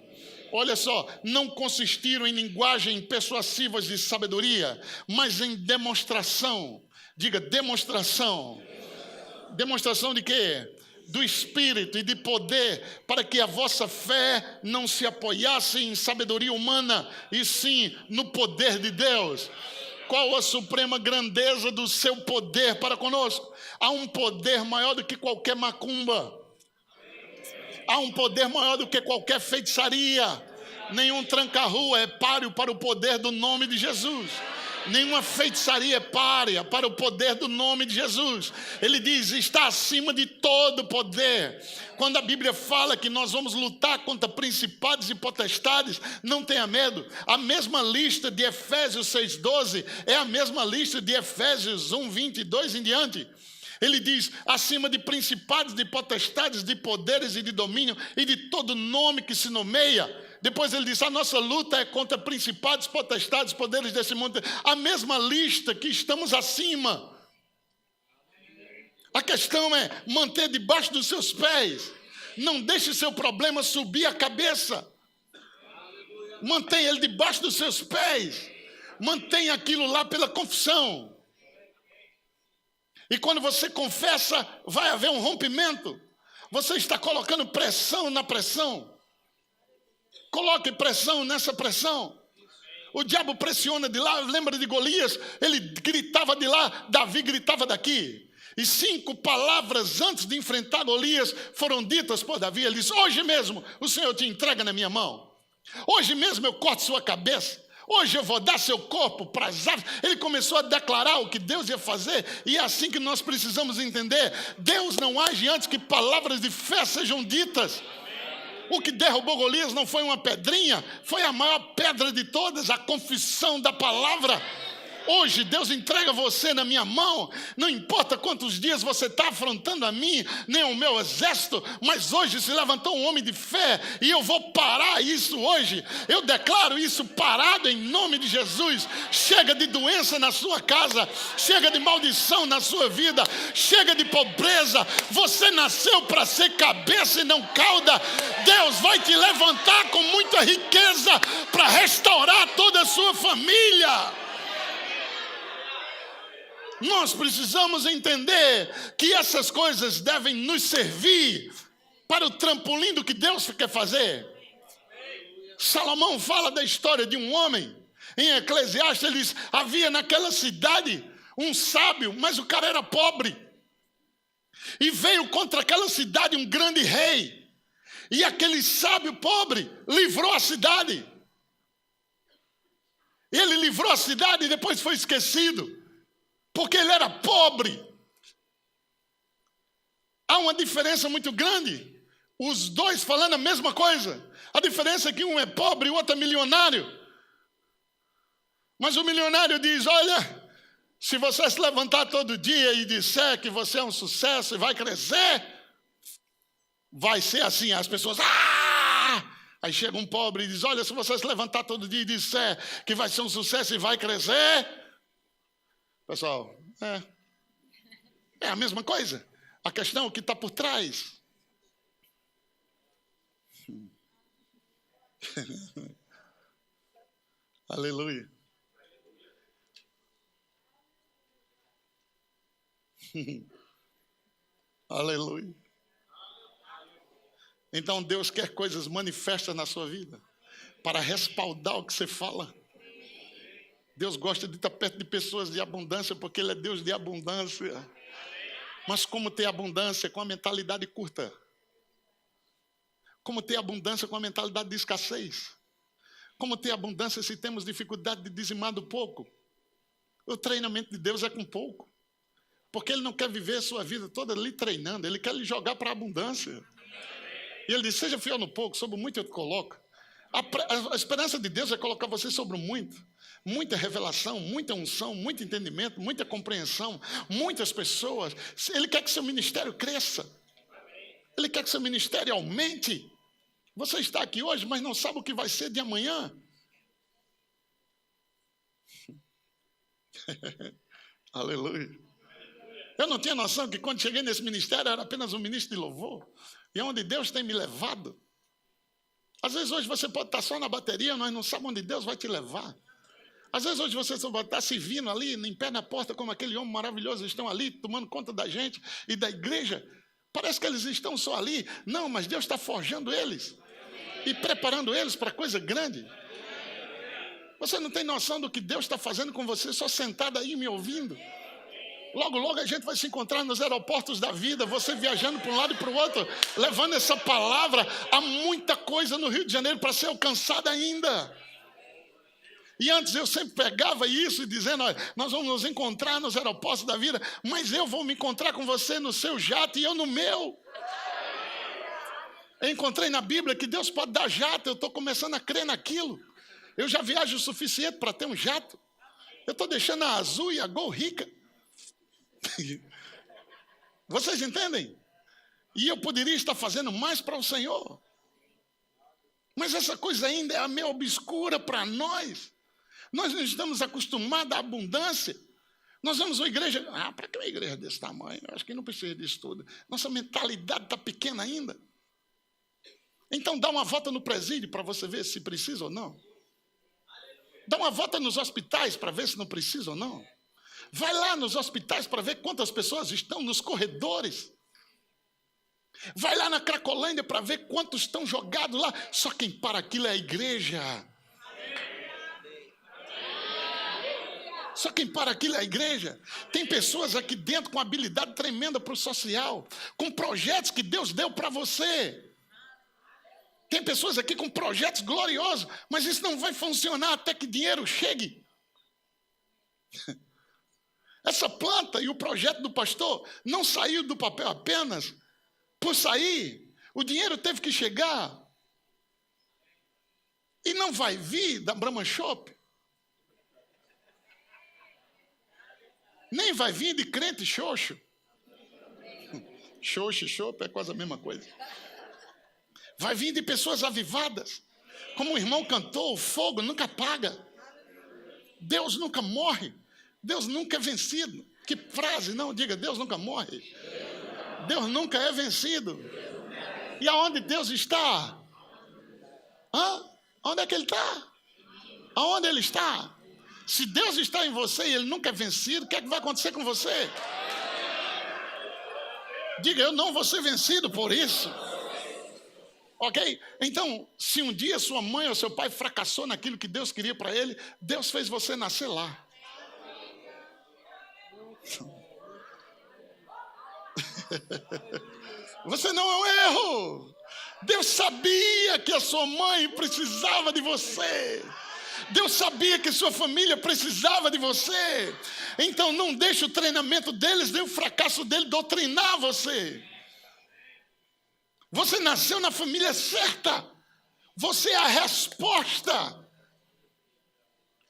olha só, não consistiram em linguagem persuasivas de sabedoria, mas em demonstração. Diga: demonstração. Demonstração de quê? Do Espírito e de poder, para que a vossa fé não se apoiasse em sabedoria humana, e sim no poder de Deus. Qual a suprema grandeza do seu poder para conosco? Há um poder maior do que qualquer macumba. Há um poder maior do que qualquer feitiçaria. Nenhum tranca-rua é páreo para o poder do nome de Jesus. Nenhuma feitiçaria é párea para o poder do nome de Jesus. Ele diz, está acima de todo poder. Quando a Bíblia fala que nós vamos lutar contra principados e potestades, não tenha medo. A mesma lista de Efésios 6,12 é a mesma lista de Efésios 1,22 em diante. Ele diz, acima de principados, de potestades, de poderes e de domínio e de todo nome que se nomeia. Depois ele diz, a nossa luta é contra principados, potestades, poderes desse mundo. A mesma lista que estamos acima. A questão é manter debaixo dos seus pés. Não deixe seu problema subir a cabeça. Mantenha ele debaixo dos seus pés. Mantenha aquilo lá pela confissão. E quando você confessa, vai haver um rompimento. Você está colocando pressão na pressão. Coloque pressão nessa pressão. O diabo pressiona de lá. Lembra de Golias? Ele gritava de lá, Davi gritava daqui. E 5 palavras antes de enfrentar Golias foram ditas por Davi. Ele disse, hoje mesmo o Senhor te entrega na minha mão. Hoje mesmo eu corto sua cabeça. Hoje eu vou dar seu corpo para as aves. Ele começou a declarar o que Deus ia fazer. E é assim que nós precisamos entender. Deus não age antes que palavras de fé sejam ditas. O que derrubou Golias não foi uma pedrinha, foi a maior pedra de todas, a confissão da palavra. Hoje Deus entrega você na minha mão. Não importa quantos dias você está afrontando a mim, nem o meu exército, mas hoje se levantou um homem de fé e eu vou parar isso hoje. Eu declaro isso parado em nome de Jesus. Chega de doença na sua casa, chega de maldição na sua vida, chega de pobreza. Você nasceu para ser cabeça e não cauda. Deus vai te levantar com muita riqueza para restaurar toda a sua família. Nós precisamos entender que essas coisas devem nos servir para o trampolim do que Deus quer fazer. Salomão fala da história de um homem. Em Eclesiastes ele diz, havia naquela cidade um sábio, mas o cara era pobre. E veio contra aquela cidade um grande rei. E aquele sábio pobre livrou a cidade. Ele livrou a cidade e depois foi esquecido. Porque ele era pobre. Há uma diferença muito grande. Os dois falando a mesma coisa. A diferença é que um é pobre e o outro é milionário. Mas o milionário diz, olha, se você se levantar todo dia e disser que você é um sucesso e vai crescer, vai ser assim. As pessoas, Aí chega um pobre e diz, olha, se você se levantar todo dia e disser que vai ser um sucesso e vai crescer... Pessoal, é a mesma coisa. A questão é o que está por trás. Aleluia. Aleluia. Então Deus quer coisas manifestas na sua vida para respaldar o que você fala. Deus gosta de estar perto de pessoas de abundância, porque Ele é Deus de abundância. Mas como ter abundância com a mentalidade curta? Como ter abundância com a mentalidade de escassez? Como ter abundância se temos dificuldade de dizimar do pouco? O treinamento de Deus é com pouco. Porque Ele não quer viver a sua vida toda lhe treinando, Ele quer lhe jogar para a abundância. E Ele diz, seja fiel no pouco, sobre o muito eu te coloco. A esperança de Deus é colocar você sobre o muito. Muita revelação, muita unção, muito entendimento, muita compreensão, muitas pessoas. Ele quer que seu ministério cresça. Ele quer que seu ministério aumente. Você está aqui hoje, mas não sabe o que vai ser de amanhã. Aleluia. Eu não tinha noção que quando cheguei nesse ministério era apenas um ministro de louvor. E é onde Deus tem me levado. Às vezes hoje você pode estar só na bateria, nós não sabemos onde Deus vai te levar. Às vezes hoje você só vai estar servindo ali, em pé na porta, como aquele homem maravilhoso, estão ali tomando conta da gente e da igreja. Parece que eles estão só ali. Não, mas Deus está forjando eles e preparando eles para coisa grande. Você não tem noção do que Deus está fazendo com você só sentado aí me ouvindo? Logo, logo a gente vai se encontrar nos aeroportos da vida, você viajando para um lado e para o outro, levando essa palavra. Há muita coisa no Rio de Janeiro para ser alcançada ainda. E antes eu sempre pegava isso dizendo, olha, nós vamos nos encontrar nos aeroportos da vida, mas eu vou me encontrar com você no seu jato e eu no meu. Eu encontrei na Bíblia que Deus pode dar jato, eu estou começando a crer naquilo. Eu já viajo o suficiente para ter um jato. Eu estou deixando a Azul e a Gol rica. Vocês entendem? E eu poderia estar fazendo mais para o Senhor. Mas essa coisa ainda é meio obscura para nós. Nós não estamos acostumados à abundância. Nós vamos a uma igreja... para que uma igreja desse tamanho? Eu acho que não precisa disso tudo. Nossa mentalidade está pequena ainda. Então dá uma volta no presídio para você ver se precisa ou não. Dá uma volta nos hospitais para ver se não precisa ou não. Vai lá nos hospitais para ver quantas pessoas estão nos corredores. Vai lá na Cracolândia para ver quantos estão jogados lá. Só quem para aquilo é a igreja. Só quem para aquilo é a igreja. Tem pessoas aqui dentro com habilidade tremenda para o social, com projetos que Deus deu para você. Tem pessoas aqui com projetos gloriosos, mas isso não vai funcionar até que dinheiro chegue. Essa planta e o projeto do pastor não saiu do papel apenas por sair. O dinheiro teve que chegar. E não vai vir da Brahma Shop. Nem vai vir de crente xoxo. Xoxo e chope é quase a mesma coisa. Vai vir de pessoas avivadas. Como o irmão cantou, o fogo nunca apaga. Deus nunca morre. Deus nunca é vencido. Que frase, não diga, Deus nunca morre. Deus nunca é vencido. E aonde Deus está? Onde é que Ele está? Aonde Ele está? Se Deus está em você e Ele nunca é vencido, o que é que vai acontecer com você? Diga, eu não vou ser vencido por isso. Ok? Então, se um dia sua mãe ou seu pai fracassou naquilo que Deus queria para ele, Deus fez você nascer lá. Você não é um erro. Deus sabia que a sua mãe precisava de você. Deus sabia que sua família precisava de você. Então não deixe o treinamento deles, nem o fracasso dele doutrinar você. Você nasceu na família certa. Você é a resposta.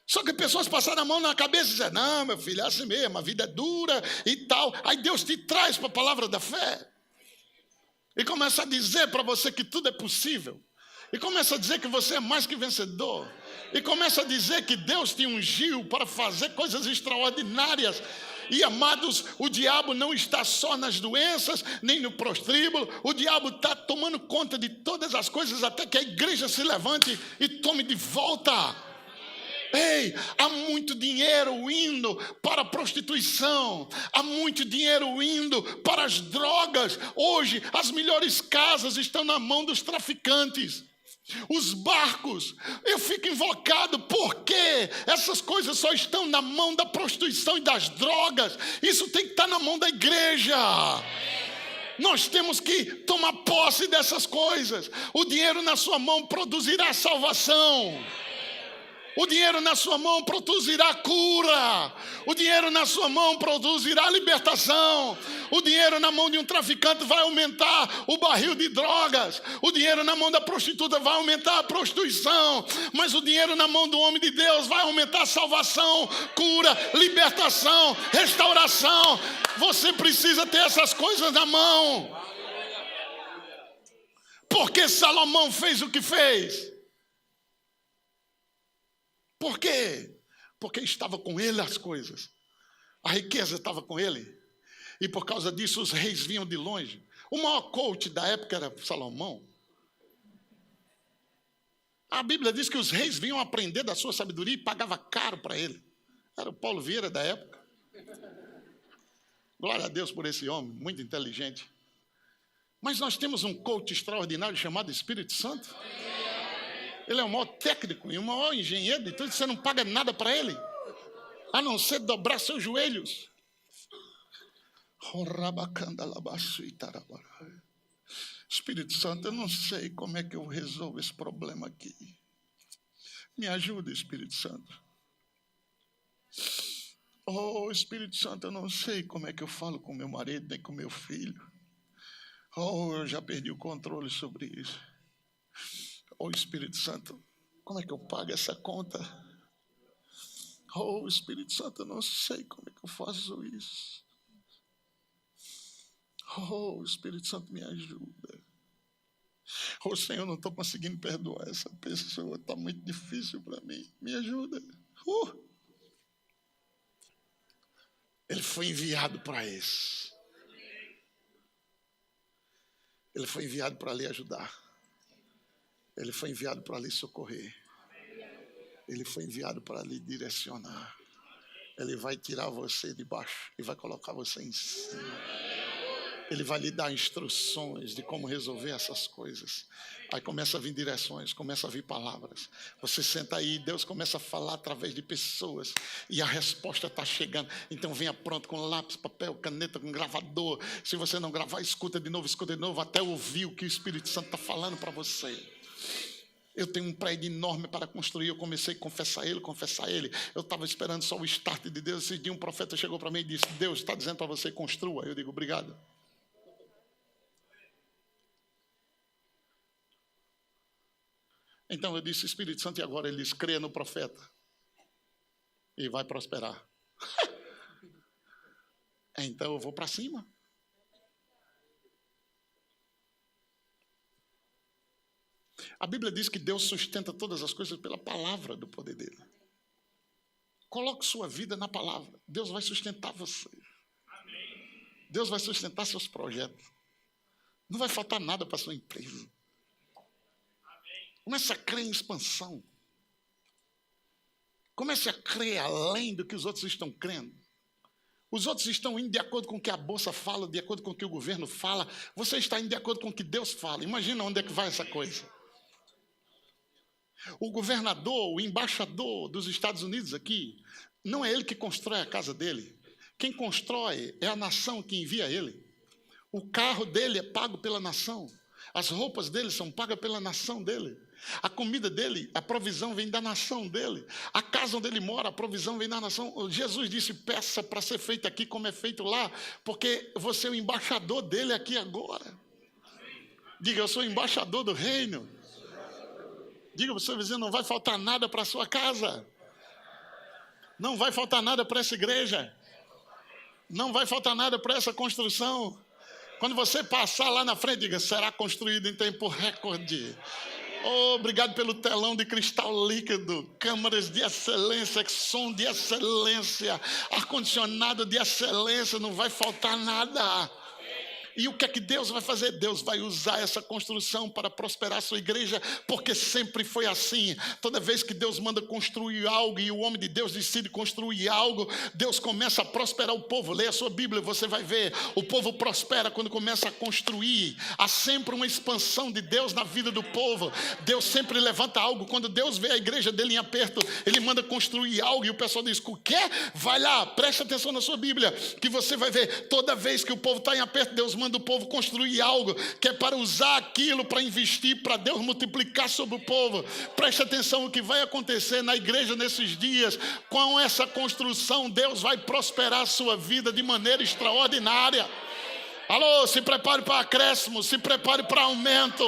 Só que pessoas passaram a mão na cabeça e dizem, não, meu filho, é assim mesmo, a vida é dura e tal. Aí Deus te traz para a palavra da fé. E começa a dizer para você que tudo é possível. E começa a dizer que você é mais que vencedor. E começa a dizer que Deus te ungiu para fazer coisas extraordinárias. E amados, o diabo não está só nas doenças, nem no prostíbulo. O diabo está tomando conta de todas as coisas até que a igreja se levante e tome de volta. Ei, há muito dinheiro indo para a prostituição, há muito dinheiro indo para as drogas. Hoje, as melhores casas estão na mão dos traficantes. Os barcos, eu fico invocado porque essas coisas só estão na mão da prostituição e das drogas. Isso tem que estar na mão da igreja. Nós temos que tomar posse dessas coisas. O dinheiro na sua mão produzirá salvação. O dinheiro na sua mão produzirá cura. O dinheiro na sua mão produzirá libertação. O dinheiro na mão de um traficante vai aumentar o barril de drogas. O dinheiro na mão da prostituta vai aumentar a prostituição. Mas o dinheiro na mão do homem de Deus vai aumentar a salvação, cura, libertação, restauração. Você precisa ter essas coisas na mão. Porque Salomão fez o que fez? Por quê? Porque estava com ele as coisas. A riqueza estava com ele. E por causa disso os reis vinham de longe. O maior coach da época era Salomão. A Bíblia diz que os reis vinham aprender da sua sabedoria e pagava caro para ele. Era o Paulo Vieira da época. Glória a Deus por esse homem, muito inteligente. Mas nós temos um coach extraordinário chamado Espírito Santo. Ele é o maior técnico e o maior engenheiro de tudo. Você não paga nada para ele, a não ser dobrar seus joelhos. Espírito Santo, eu não sei como é que eu resolvo esse problema aqui. Me ajuda, Espírito Santo. Oh, Espírito Santo, eu não sei como é que eu falo com meu marido, nem com meu filho. Oh, eu já perdi o controle sobre isso. Oh, Espírito Santo, como é que eu pago essa conta? Oh, Espírito Santo, eu não sei como é que eu faço isso. Oh, Espírito Santo, me ajuda. Oh, Senhor, eu não estou conseguindo perdoar essa pessoa. Está muito difícil para mim. Me ajuda. Ele foi enviado para isso. Ele foi enviado para lhe ajudar. Ele foi enviado para lhe socorrer. Ele foi enviado para lhe direcionar. Ele vai tirar você de baixo e vai colocar você em cima. Ele vai lhe dar instruções de como resolver essas coisas. Aí começa a vir direções, começa a vir palavras. Você senta aí e Deus começa a falar através de pessoas. E a resposta está chegando. Então venha pronto com lápis, papel, caneta, com gravador. Se você não gravar, escuta de novo, até ouvir o que o Espírito Santo está falando para você. Eu tenho um prédio enorme para construir. Eu comecei a confessar ele. Eu estava esperando só o start de Deus. Esse dia um profeta chegou para mim e disse: Deus está dizendo para você, construa. Eu digo, obrigado. Então eu disse, Espírito Santo, e agora? Ele disse, creia no profeta e vai prosperar. Então eu vou para cima. A Bíblia diz que Deus sustenta todas as coisas pela palavra do poder dele. Coloque sua vida na palavra. Deus vai sustentar você. Deus vai sustentar seus projetos. Não vai faltar nada para sua empresa. Comece a crer em expansão. Comece a crer além do que os outros estão crendo. Os outros estão indo de acordo com o que a bolsa fala, de acordo com o que o governo fala. Você está indo de acordo com o que Deus fala. Imagina onde é que vai essa coisa. O governador, o embaixador dos Estados Unidos aqui, não é ele que constrói a casa dele. Quem constrói é a nação que envia ele. O carro dele é pago pela nação. As roupas dele são pagas pela nação dele. A comida dele, a provisão vem da nação dele. A casa onde ele mora, a provisão vem da nação. Jesus disse, peça para ser feito aqui como é feito lá, porque você é o embaixador dele aqui agora. Diga, eu sou o embaixador do reino. Diga para o seu vizinho, não vai faltar nada para a sua casa. Não vai faltar nada para essa igreja. Não vai faltar nada para essa construção. Quando você passar lá na frente, diga, será construído em tempo recorde. Oh, obrigado pelo telão de cristal líquido, câmaras de excelência, som de excelência, ar-condicionado de excelência, não vai faltar nada. E o que é que Deus vai fazer? Deus vai usar essa construção para prosperar a sua igreja, porque sempre foi assim. Toda vez que Deus manda construir algo e o homem de Deus decide construir algo, Deus começa a prosperar o povo. Leia a sua Bíblia, você vai ver. O povo prospera quando começa a construir. Há sempre uma expansão de Deus na vida do povo. Deus sempre levanta algo. Quando Deus vê a igreja dele em aperto, ele manda construir algo e o pessoal diz, o quê? Vai lá, preste atenção na sua Bíblia, que você vai ver. Toda vez que o povo está em aperto, Deus manda o povo construir algo, que é para usar aquilo, para investir, para Deus multiplicar sobre o povo. Preste atenção o que vai acontecer na igreja nesses dias. Com essa construção, Deus vai prosperar a sua vida de maneira extraordinária. Alô, se prepare para acréscimo, se prepare para aumento.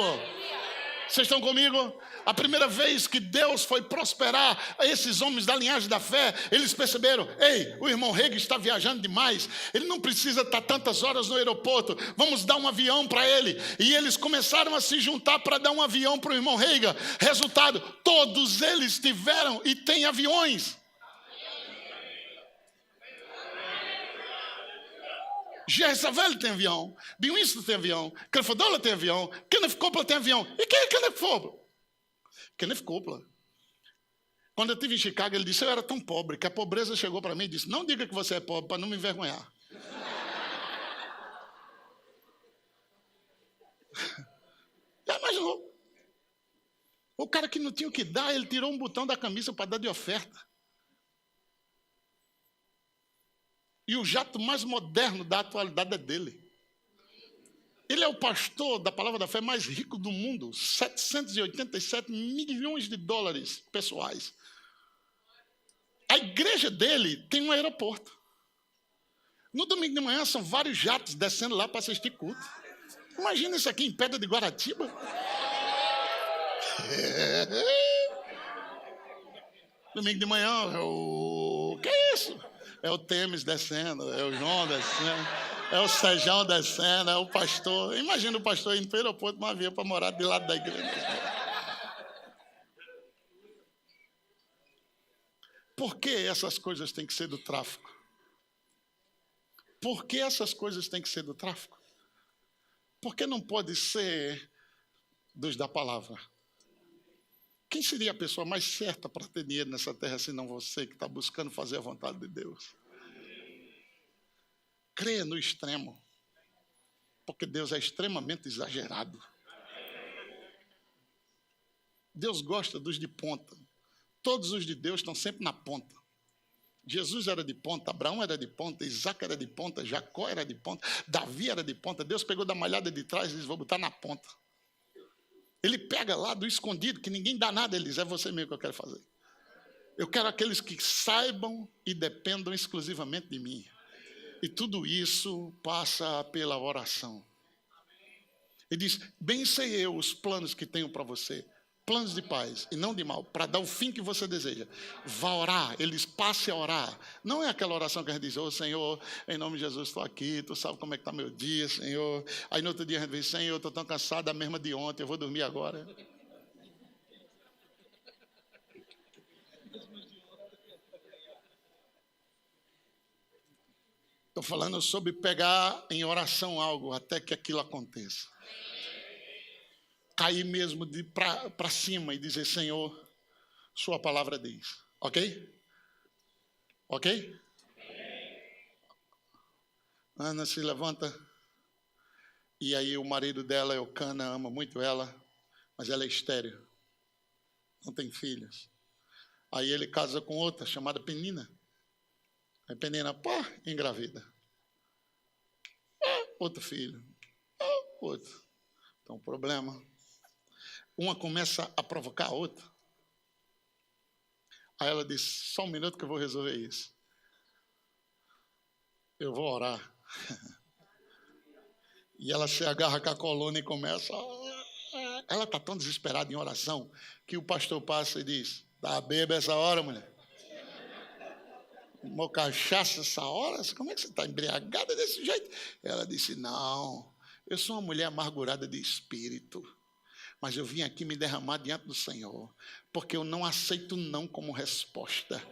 Vocês estão comigo? A primeira vez que Deus foi prosperar esses homens da linhagem da fé, eles perceberam, ei, o irmão Rega está viajando demais, ele não precisa estar tantas horas no aeroporto, vamos dar um avião para ele. E eles começaram a se juntar para dar um avião para o irmão Rega. Resultado, todos eles tiveram e têm aviões. Jezabel tem avião, Bill Winston tem avião, Creflo tem avião, Kenneth Copeland tem avião. E quem é Kenneth Copeland? Kenneth Copeland. Quando eu estive em Chicago, ele disse, eu era tão pobre que a pobreza chegou para mim e disse, não diga que você é pobre para não me envergonhar. Já imaginou? O cara que não tinha o que dar, ele tirou um botão da camisa para dar de oferta. E o jato mais moderno da atualidade é dele. Ele é o pastor da Palavra da Fé mais rico do mundo. 787 milhões de dólares pessoais. A igreja dele tem um aeroporto. No domingo de manhã são vários jatos descendo lá para assistir culto. Imagina isso aqui em Pedra de Guaratiba. Domingo de manhã, o que é isso? É o Temes descendo, é o João descendo, é o Sejão descendo, é o pastor. Imagina o pastor indo para o aeroporto, uma via para morar de lado da igreja. Por que essas coisas têm que ser do tráfico? Por que essas coisas têm que ser do tráfico? Por que não pode ser dos da palavra? Quem seria a pessoa mais certa para ter dinheiro nessa terra, senão você que está buscando fazer a vontade de Deus? Creia no extremo, porque Deus é extremamente exagerado. Deus gosta dos de ponta. Todos os de Deus estão sempre na ponta. Jesus era de ponta, Abraão era de ponta, Isaac era de ponta, Jacó era de ponta, Davi era de ponta. Deus pegou da malhada de trás e disse, vou botar na ponta. Ele pega lá do escondido, que ninguém dá nada, ele diz, é você mesmo que eu quero fazer. Eu quero aqueles que saibam e dependam exclusivamente de mim. E tudo isso passa pela oração. Ele diz, bem sei eu os planos que tenho para você. Planos de paz e não de mal, para dar o fim que você deseja. Vá orar, ele diz, passe a orar. Não é aquela oração que a gente diz, ô Senhor, em nome de Jesus estou aqui, tu sabe como é que está meu dia, Senhor. Aí no outro dia a gente diz, Senhor, eu estou tão cansado, a mesma de ontem, eu vou dormir agora. Estou falando sobre pegar em oração algo até que aquilo aconteça. Cair mesmo para cima e dizer, Senhor, sua palavra diz. Ok? Ok? Ana se levanta. E aí o marido dela, Eucana, ama muito ela, mas ela é estéril. Não tem filhos. Aí ele casa com outra, chamada Penina. Aí Penina, engravida. Outro filho. Outro. Então, problema. Uma começa a provocar a outra. Aí ela diz, só um minuto que eu vou resolver isso. Eu vou orar. E ela se agarra com a coluna e começa... Ela está tão desesperada em oração que o pastor passa e diz, tá bêbada essa hora, mulher? Tomou cachaça essa hora? Como é que você está embriagada desse jeito? Ela disse, não, eu sou uma mulher amargurada de espírito. Mas eu vim aqui me derramar diante do Senhor, porque eu não aceito não como resposta.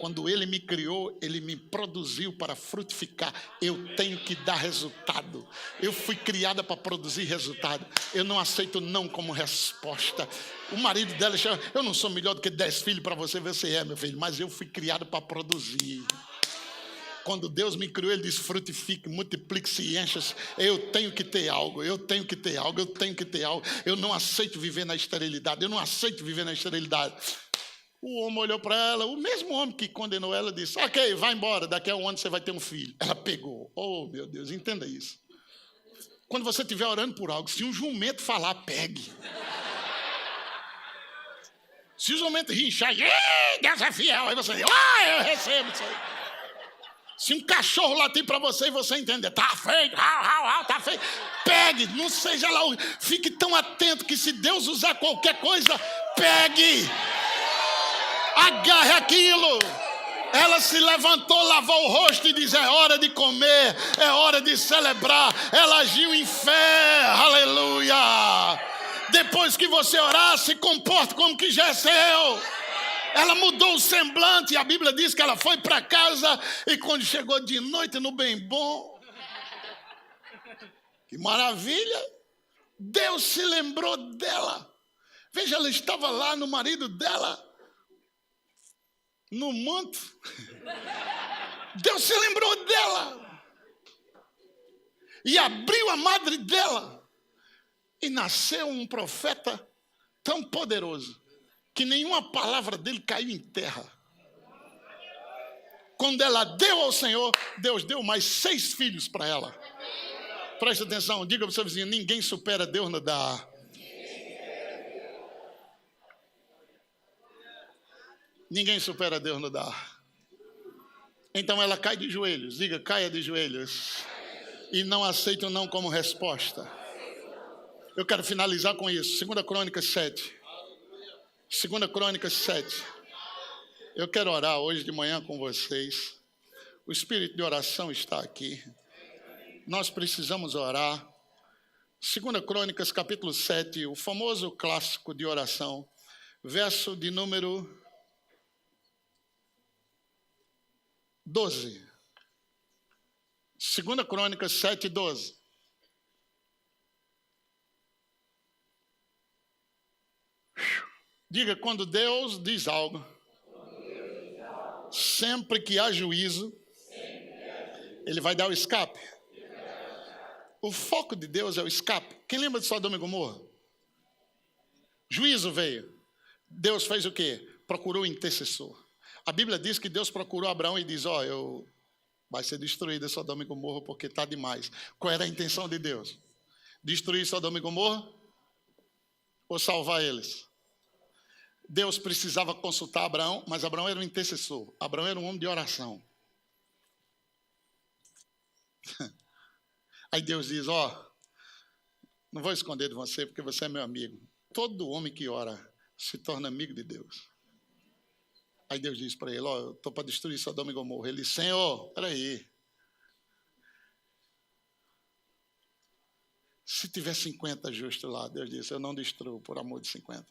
Quando Ele me criou, Ele me produziu para frutificar. Eu tenho que dar resultado. Eu fui criada para produzir resultado. Eu não aceito não como resposta. O marido dela chama, eu não sou melhor do que 10 filhos para você, você é, meu filho, mas eu fui criado para produzir. Quando Deus me criou, Ele diz, frutifique, multiplique-se e encha-se. Eu tenho que ter algo, eu tenho que ter algo, eu tenho que ter algo. Eu não aceito viver na esterilidade, eu não aceito viver na esterilidade. O homem olhou para ela, o mesmo homem que condenou ela disse, ok, vai embora, daqui a um ano você vai ter um filho. Ela pegou, oh meu Deus, entenda isso. Quando você estiver orando por algo, se um jumento falar, pegue. Se o jumento rinchar, Deus é fiel, aí você diz, eu recebo isso aí. Se um cachorro latir para você e você entender, tá feito, tá feito, pegue, não seja lá, fique tão atento que se Deus usar qualquer coisa, pegue, agarre aquilo. Ela se levantou, lavou o rosto e disse, é hora de comer, é hora de celebrar. Ela agiu em fé, aleluia. Depois que você orar, se comporte como que já é seu. Ela mudou o semblante, e a Bíblia diz que ela foi para casa, e quando chegou de noite no bem bom, que maravilha, Deus se lembrou dela. Veja, ela estava lá no marido dela, no manto. Deus se lembrou dela, e abriu a madre dela, e nasceu um profeta tão poderoso, que nenhuma palavra dele caiu em terra. Quando ela deu ao Senhor, Deus deu mais 6 filhos para ela. Presta atenção, diga para o seu vizinho, ninguém supera Deus no dar. Ninguém supera Deus no dar. Então ela cai de joelhos, diga, caia de joelhos. E não aceita o não como resposta. Eu quero finalizar com isso. 2 Crônicas 7. 2 Crônicas 7. Eu quero orar hoje de manhã com vocês. O espírito de oração está aqui. Nós precisamos orar. 2 Crônicas capítulo 7, o famoso clássico de oração. Verso de número 12. 2 Crônicas 7, 12. Diga, quando Deus diz algo, sempre que há juízo, Ele vai dar o escape. O foco de Deus é o escape. Quem lembra de Sodoma e Gomorra? Juízo veio. Deus fez o quê? Procurou o intercessor. A Bíblia diz que Deus procurou Abraão e diz, vai ser destruída Sodoma e Gomorra porque está demais. Qual era a intenção de Deus? Destruir Sodoma e Gomorra ou salvar eles? Deus precisava consultar Abraão, mas Abraão era um intercessor. Abraão era um homem de oração. Aí Deus diz, não vou esconder de você porque você é meu amigo. Todo homem que ora se torna amigo de Deus. Aí Deus diz para ele, eu estou para destruir Sodoma e Gomorra. Ele diz, Senhor, peraí. Se tiver 50 justos lá, Deus disse, eu não destruo por amor de 50.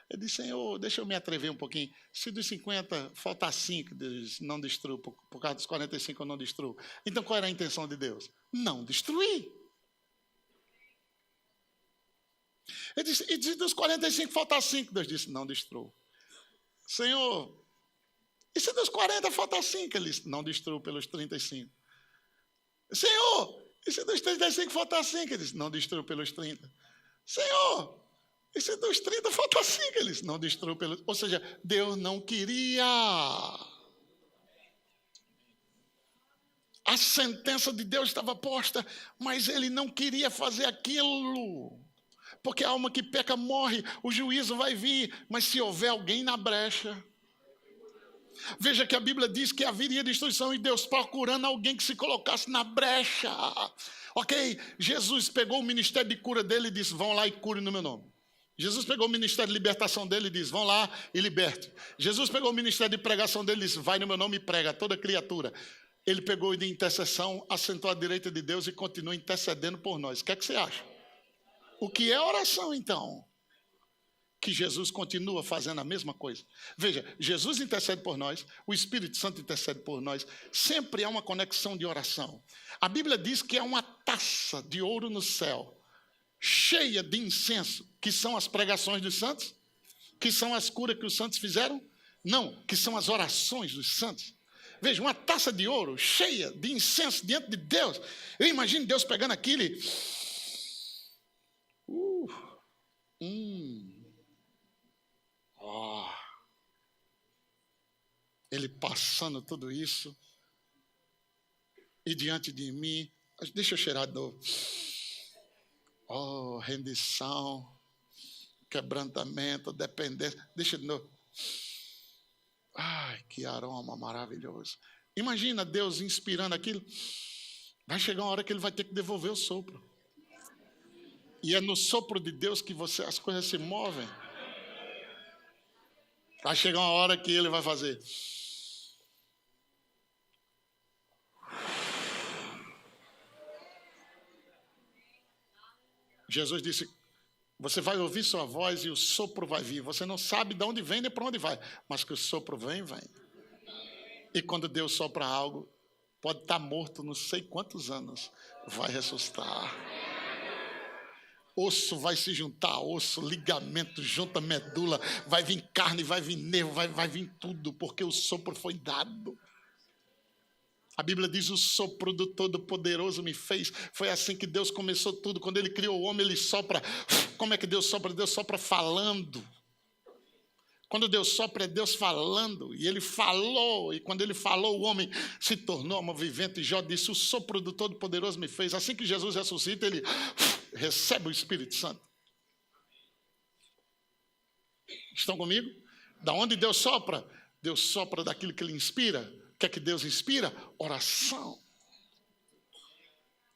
Ele disse, Senhor, deixa eu me atrever um pouquinho. Se dos 50 faltar 5, Deus disse, não destruo. Por causa dos 45 eu não destruo. Então qual era a intenção de Deus? Não destruir. Ele disse, e se dos 45 faltar 5, Deus disse, não destruo. Senhor, e se dos 40 faltar 5? Ele disse, não destruo pelos 35. Senhor, e se dos 35 faltar 5? Ele disse, não destruo pelos 30. Senhor, e se dos 30 faltar 5? Ele disse, não destruo pelos... Ou seja, Deus não queria. A sentença de Deus estava posta, mas ele não queria fazer aquilo. Porque a alma que peca morre, o juízo vai vir, mas se houver alguém na brecha... Veja que a Bíblia diz que haveria destruição e Deus procurando alguém que se colocasse na brecha. Ok? Jesus pegou o ministério de cura dele e disse, vão lá e curem no meu nome. Jesus pegou o ministério de libertação dele e disse, vão lá e liberte. Jesus pegou o ministério de pregação dele e disse, vai no meu nome e prega a toda criatura. Ele pegou de intercessão, assentou à direita de Deus e continua intercedendo por nós. O que é que você acha? O que é oração então? Que Jesus continua fazendo a mesma coisa. Veja, Jesus intercede por nós, o Espírito Santo intercede por nós, sempre há uma conexão de oração. A Bíblia diz que há uma taça de ouro no céu, cheia de incenso, que são as pregações dos santos, que são as curas que os santos fizeram, não, que são as orações dos santos. Veja, uma taça de ouro cheia de incenso diante de Deus. Eu imagino Deus pegando aquilo e... Ele passando tudo isso e diante de mim, deixa eu cheirar de novo. Rendição, quebrantamento, dependência. Deixa de novo. Ai, que aroma maravilhoso. Imagina Deus inspirando aquilo. Vai chegar uma hora que ele vai ter que devolver o sopro. E é no sopro de Deus que as coisas se movem. Vai chegar uma hora que ele vai fazer. Jesus disse, você vai ouvir sua voz e o sopro vai vir. Você não sabe de onde vem nem para onde vai, mas que o sopro vem. E quando Deus sopra algo, pode estar morto não sei quantos anos, vai ressuscitar. Osso vai se juntar, osso, ligamento, junta medula, vai vir carne, vai vir nervo, vai vir tudo, porque o sopro foi dado. A Bíblia diz: o sopro do Todo-Poderoso me fez. Foi assim que Deus começou tudo. Quando ele criou o homem, ele sopra. Como é que Deus sopra? Deus sopra falando. Quando Deus sopra, é Deus falando. E ele falou. E quando ele falou, o homem se tornou alma vivente. E Jó disse: o sopro do Todo-Poderoso me fez. Assim que Jesus ressuscita, ele recebe o Espírito Santo. Estão comigo? Da onde Deus sopra? Deus sopra daquilo que ele inspira. O que é que Deus inspira? Oração.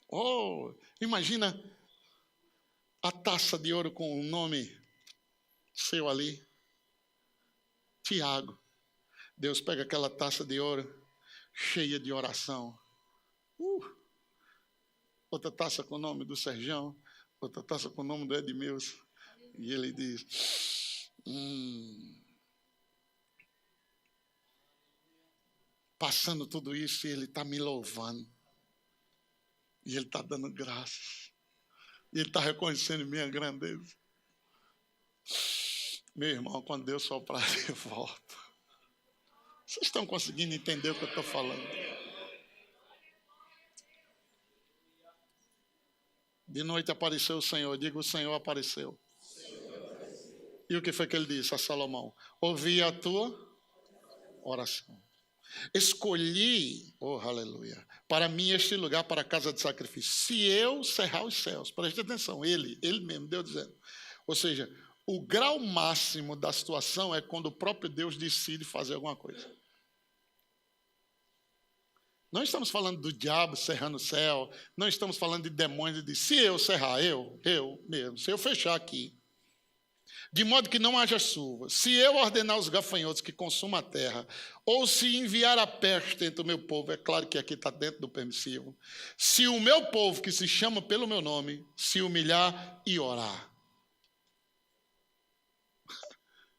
Oh, imagina a taça de ouro com o nome seu ali. Tiago. Deus pega aquela taça de ouro cheia de oração. Outra taça com o nome do Serjão. Outra taça com o nome do Edmilson. E ele diz: passando tudo isso, e ele está me louvando. E ele está dando graças. E ele está reconhecendo minha grandeza. Meu irmão, quando Deus soprar, ele volta. Vocês estão conseguindo entender o que eu estou falando? De noite apareceu o Senhor. Diga: o Senhor apareceu. E o que foi que ele disse a Salomão? Ouvi a tua oração. Escolhi, oh aleluia, para mim este lugar para a casa de sacrifício. Se eu cerrar os céus, preste atenção, ele mesmo, Deus dizendo. Ou seja, o grau máximo da situação é quando o próprio Deus decide fazer alguma coisa. Não estamos falando do diabo cerrando o céu, não estamos falando de demônios, de se eu cerrar, eu mesmo, se eu fechar aqui, de modo que não haja chuva, se eu ordenar os gafanhotos que consumam a terra, ou se enviar a peste entre o meu povo, é claro que aqui está dentro do permissivo, se o meu povo, que se chama pelo meu nome, se humilhar e orar.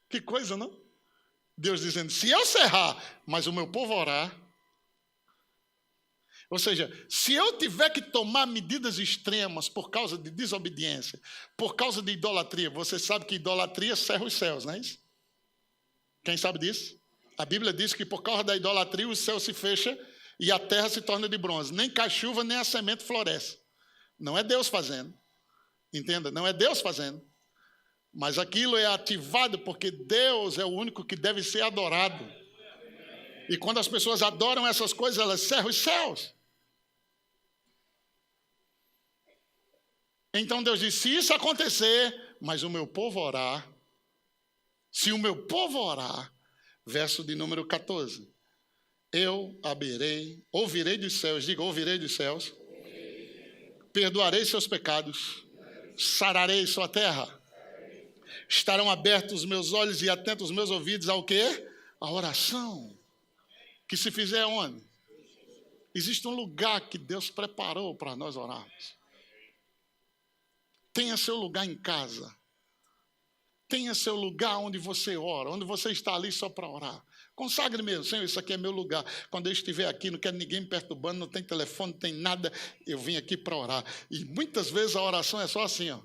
Que coisa, não? Deus dizendo: se eu cerrar, mas o meu povo orar. Ou seja, se eu tiver que tomar medidas extremas por causa de desobediência, por causa de idolatria, você sabe que idolatria cerra os céus, não é isso? Quem sabe disso? A Bíblia diz que por causa da idolatria o céu se fecha e a terra se torna de bronze. Nem cai chuva, nem a semente floresce. Não é Deus fazendo. Entenda? Não é Deus fazendo. Mas aquilo é ativado porque Deus é o único que deve ser adorado. E quando as pessoas adoram essas coisas, elas cerram os céus. Então Deus diz: se isso acontecer, mas o meu povo orar, se o meu povo orar, verso de número 14, eu abrirei, ouvirei dos céus, diga: ouvirei dos céus, perdoarei seus pecados, sararei sua terra, estarão abertos os meus olhos e atentos os meus ouvidos ao quê? A oração, que se fizer onde? Existe um lugar que Deus preparou para nós orarmos. Tenha seu lugar em casa. Tenha seu lugar onde você ora, onde você está ali só para orar. Consagre mesmo: Senhor, isso aqui é meu lugar. Quando eu estiver aqui, não quero ninguém me perturbando, não tem telefone, não tem nada, eu vim aqui para orar. E muitas vezes a oração é só assim, ó.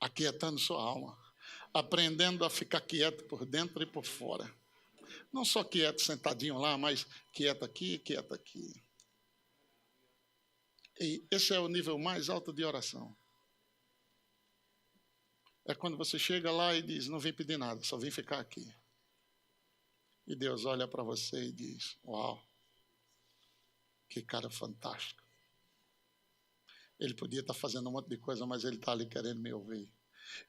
Aquietando sua alma, aprendendo a ficar quieto por dentro e por fora. Não só quieto sentadinho lá, mas quieto aqui, quieto aqui. E esse é o nível mais alto de oração. É quando você chega lá e diz: não vim pedir nada, só vim ficar aqui. E Deus olha para você e diz: uau, que cara fantástico. Ele podia estar fazendo um monte de coisa, mas ele está ali querendo me ouvir.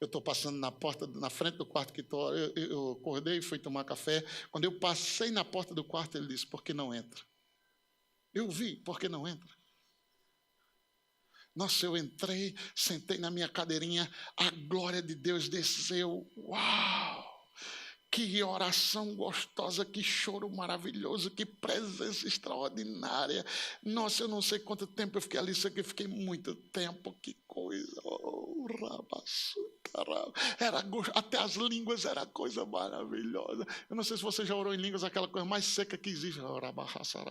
Eu estou passando na porta, na frente do quarto que eu acordei e fui tomar café. Quando eu passei na porta do quarto, ele disse: por que não entra? Eu vi: por que não entra? Nossa, eu entrei, sentei na minha cadeirinha, a glória de Deus desceu. Uau! Que oração gostosa, que choro maravilhoso, que presença extraordinária. Nossa, eu não sei quanto tempo eu fiquei ali, sei que eu fiquei muito tempo, que coisa. Oh, até as línguas era coisa maravilhosa. Eu não sei se você já orou em línguas, aquela coisa mais seca que existe.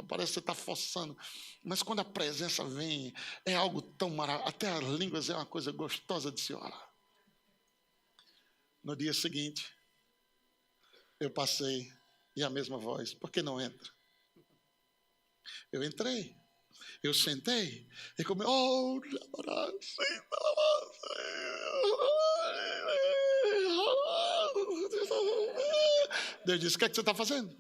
Parece que você está forçando. Mas quando a presença vem, é algo tão maravilhoso. Até as línguas é uma coisa gostosa de se orar. No dia seguinte, eu passei e a mesma voz: por que não entra? Eu entrei, eu sentei e comecei. Deus disse: o que é que você está fazendo?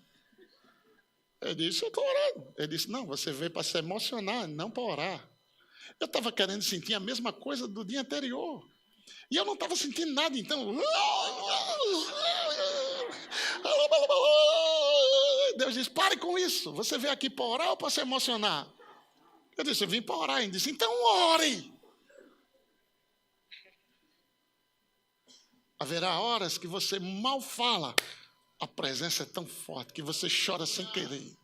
Eu disse: eu estou orando. Ele disse: não, você veio para se emocionar, não para orar. Eu estava querendo sentir a mesma coisa do dia anterior. E eu não estava sentindo nada, então. Deus disse: pare com isso. Você veio aqui para orar ou para se emocionar? Eu disse: eu vim para orar. Ele disse: então ore. Haverá horas que você mal fala. A presença é tão forte que você chora sem querer.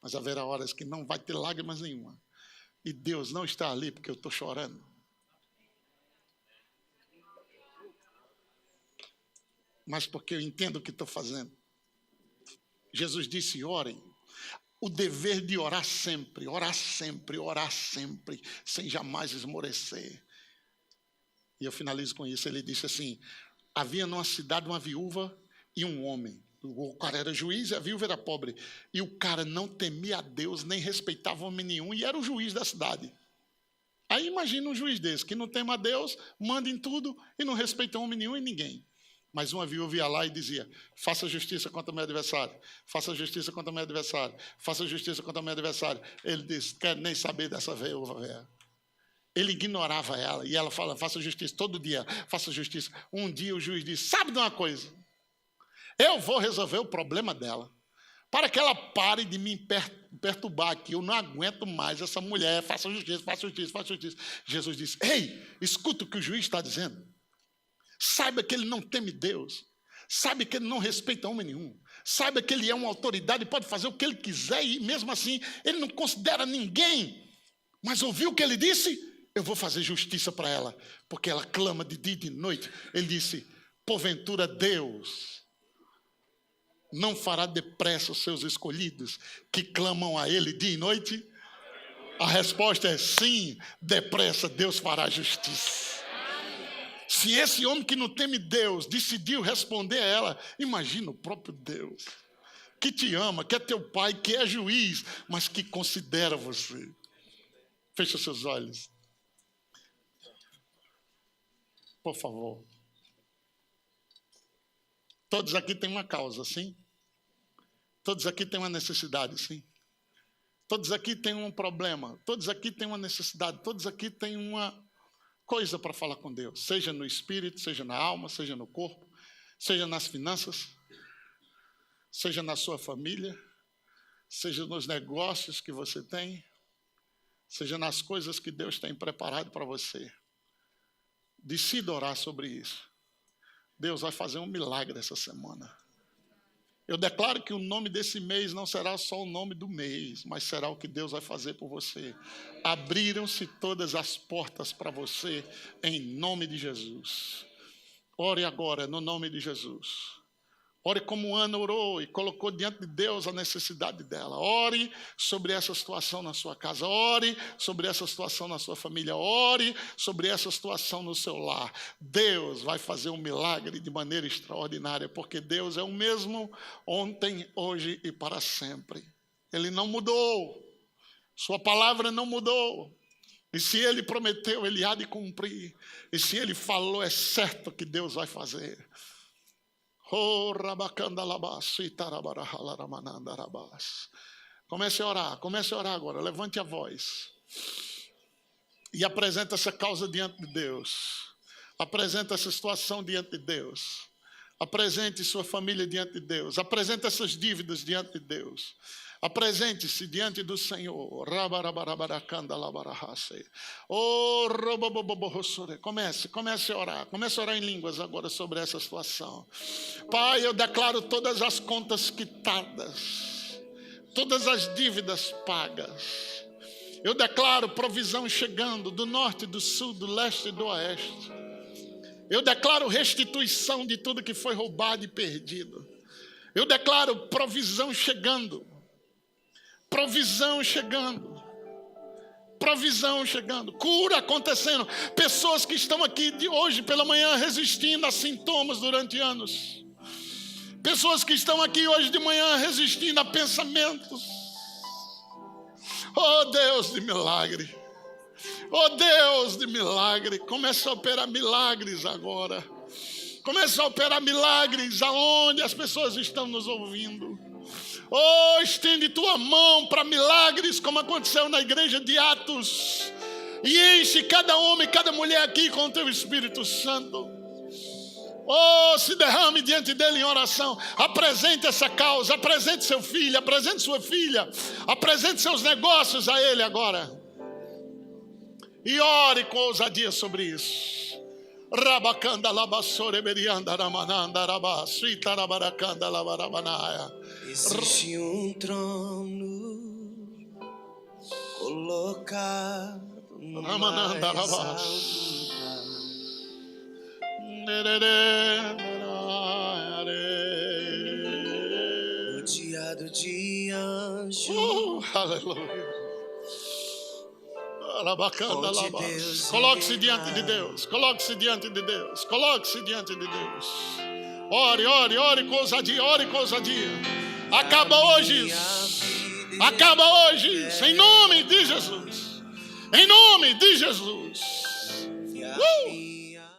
Mas haverá horas que não vai ter lágrimas nenhuma. E Deus não está ali porque eu estou chorando. Mas porque eu entendo o que estou fazendo. Jesus disse: orem. O dever de orar sempre, sem jamais esmorecer. E eu finalizo com isso. Ele disse assim: havia numa cidade uma viúva e um homem. O cara era juiz e a viúva era pobre. E o cara não temia a Deus, nem respeitava homem nenhum, e era o juiz da cidade. Aí imagina um juiz desse, que não teme a Deus, manda em tudo e não respeita homem nenhum e ninguém. Mas uma viúva ia lá e dizia: faça justiça contra o meu adversário, faça justiça contra o meu adversário, faça justiça contra o meu adversário. Ele disse: quer nem saber dessa viúva velha. Ele ignorava ela e ela fala: faça justiça todo dia, faça justiça. Um dia o juiz disse: sabe de uma coisa? Eu vou resolver o problema dela, para que ela pare de me perturbar aqui. Eu não aguento mais essa mulher. Faça justiça, faça justiça, faça justiça. Jesus disse: ei, escuta o que o juiz está dizendo. Saiba que ele não teme Deus. Saiba que ele não respeita homem nenhum. Saiba que ele é uma autoridade e pode fazer o que ele quiser. E mesmo assim, ele não considera ninguém. Mas ouviu o que ele disse? Eu vou fazer justiça para ela, porque ela clama de dia e de noite. Ele disse: porventura Deus não fará depressa os seus escolhidos que clamam a Ele dia e noite? A resposta é sim, depressa Deus fará justiça. Se esse homem que não teme Deus decidiu responder a ela, imagina o próprio Deus, que te ama, que é teu pai, que é juiz, mas que considera você. Fecha seus olhos. Por favor. Todos aqui têm uma causa, sim? Todos aqui têm uma necessidade, sim? Todos aqui têm um problema. Todos aqui têm uma necessidade. Todos aqui têm uma coisa para falar com Deus. Seja no espírito, seja na alma, seja no corpo, seja nas finanças, seja na sua família, seja nos negócios que você tem, seja nas coisas que Deus tem preparado para você. Decida orar sobre isso. Deus vai fazer um milagre essa semana. Eu declaro que o nome desse mês não será só o nome do mês, mas será o que Deus vai fazer por você. Abriram-se todas as portas para você, em nome de Jesus. Ore agora, no nome de Jesus. Ore como Ana orou e colocou diante de Deus a necessidade dela. Ore sobre essa situação na sua casa. Ore sobre essa situação na sua família. Ore sobre essa situação no seu lar. Deus vai fazer um milagre de maneira extraordinária, porque Deus é o mesmo ontem, hoje e para sempre. Ele não mudou. Sua palavra não mudou. E se Ele prometeu, Ele há de cumprir. E se Ele falou, é certo que Deus vai fazer. Comece a orar agora, levante a voz e apresenta essa causa diante de Deus, apresenta essa situação diante de Deus, apresente sua família diante de Deus, apresente essas dívidas diante de Deus. Apresente-se diante do Senhor. Comece a orar. Comece a orar em línguas agora sobre essa situação. Pai, eu declaro todas as contas quitadas, todas as dívidas pagas. Eu declaro provisão chegando do norte, do sul, do leste e do oeste. Eu declaro restituição de tudo que foi roubado e perdido. Eu declaro provisão chegando. Provisão chegando. provisão chegando, cura acontecendo. Pessoas que estão aqui de hoje pela manhã resistindo a sintomas durante anos. Pessoas que estão aqui hoje de manhã resistindo a pensamentos. Oh Deus de milagre. Oh Deus de milagre. Começa a operar milagres agora. Começa a operar milagres aonde as pessoas estão nos ouvindo. Oh, estende tua mão para milagres, como aconteceu na igreja de Atos. E enche cada homem, cada mulher aqui com o teu Espírito Santo. Oh, se derrame diante dele em oração. Apresente essa causa, apresente seu filho, apresente sua filha, apresente seus negócios a ele agora. E ore com ousadia sobre isso. Rabacanda labassore berianda ramananda rabasuita rabaracanda labarabanaya. Existe um trono colocado no mais alto. Rodeado de anjos. Aleluia. Coloque-se diante de Deus. Coloque-se diante de Deus. Coloque-se diante de Deus. Ore, ore, ore com ousadia. Ore com ousadia. Acaba hoje. Acaba hoje. Em nome de Jesus. Em nome de Jesus.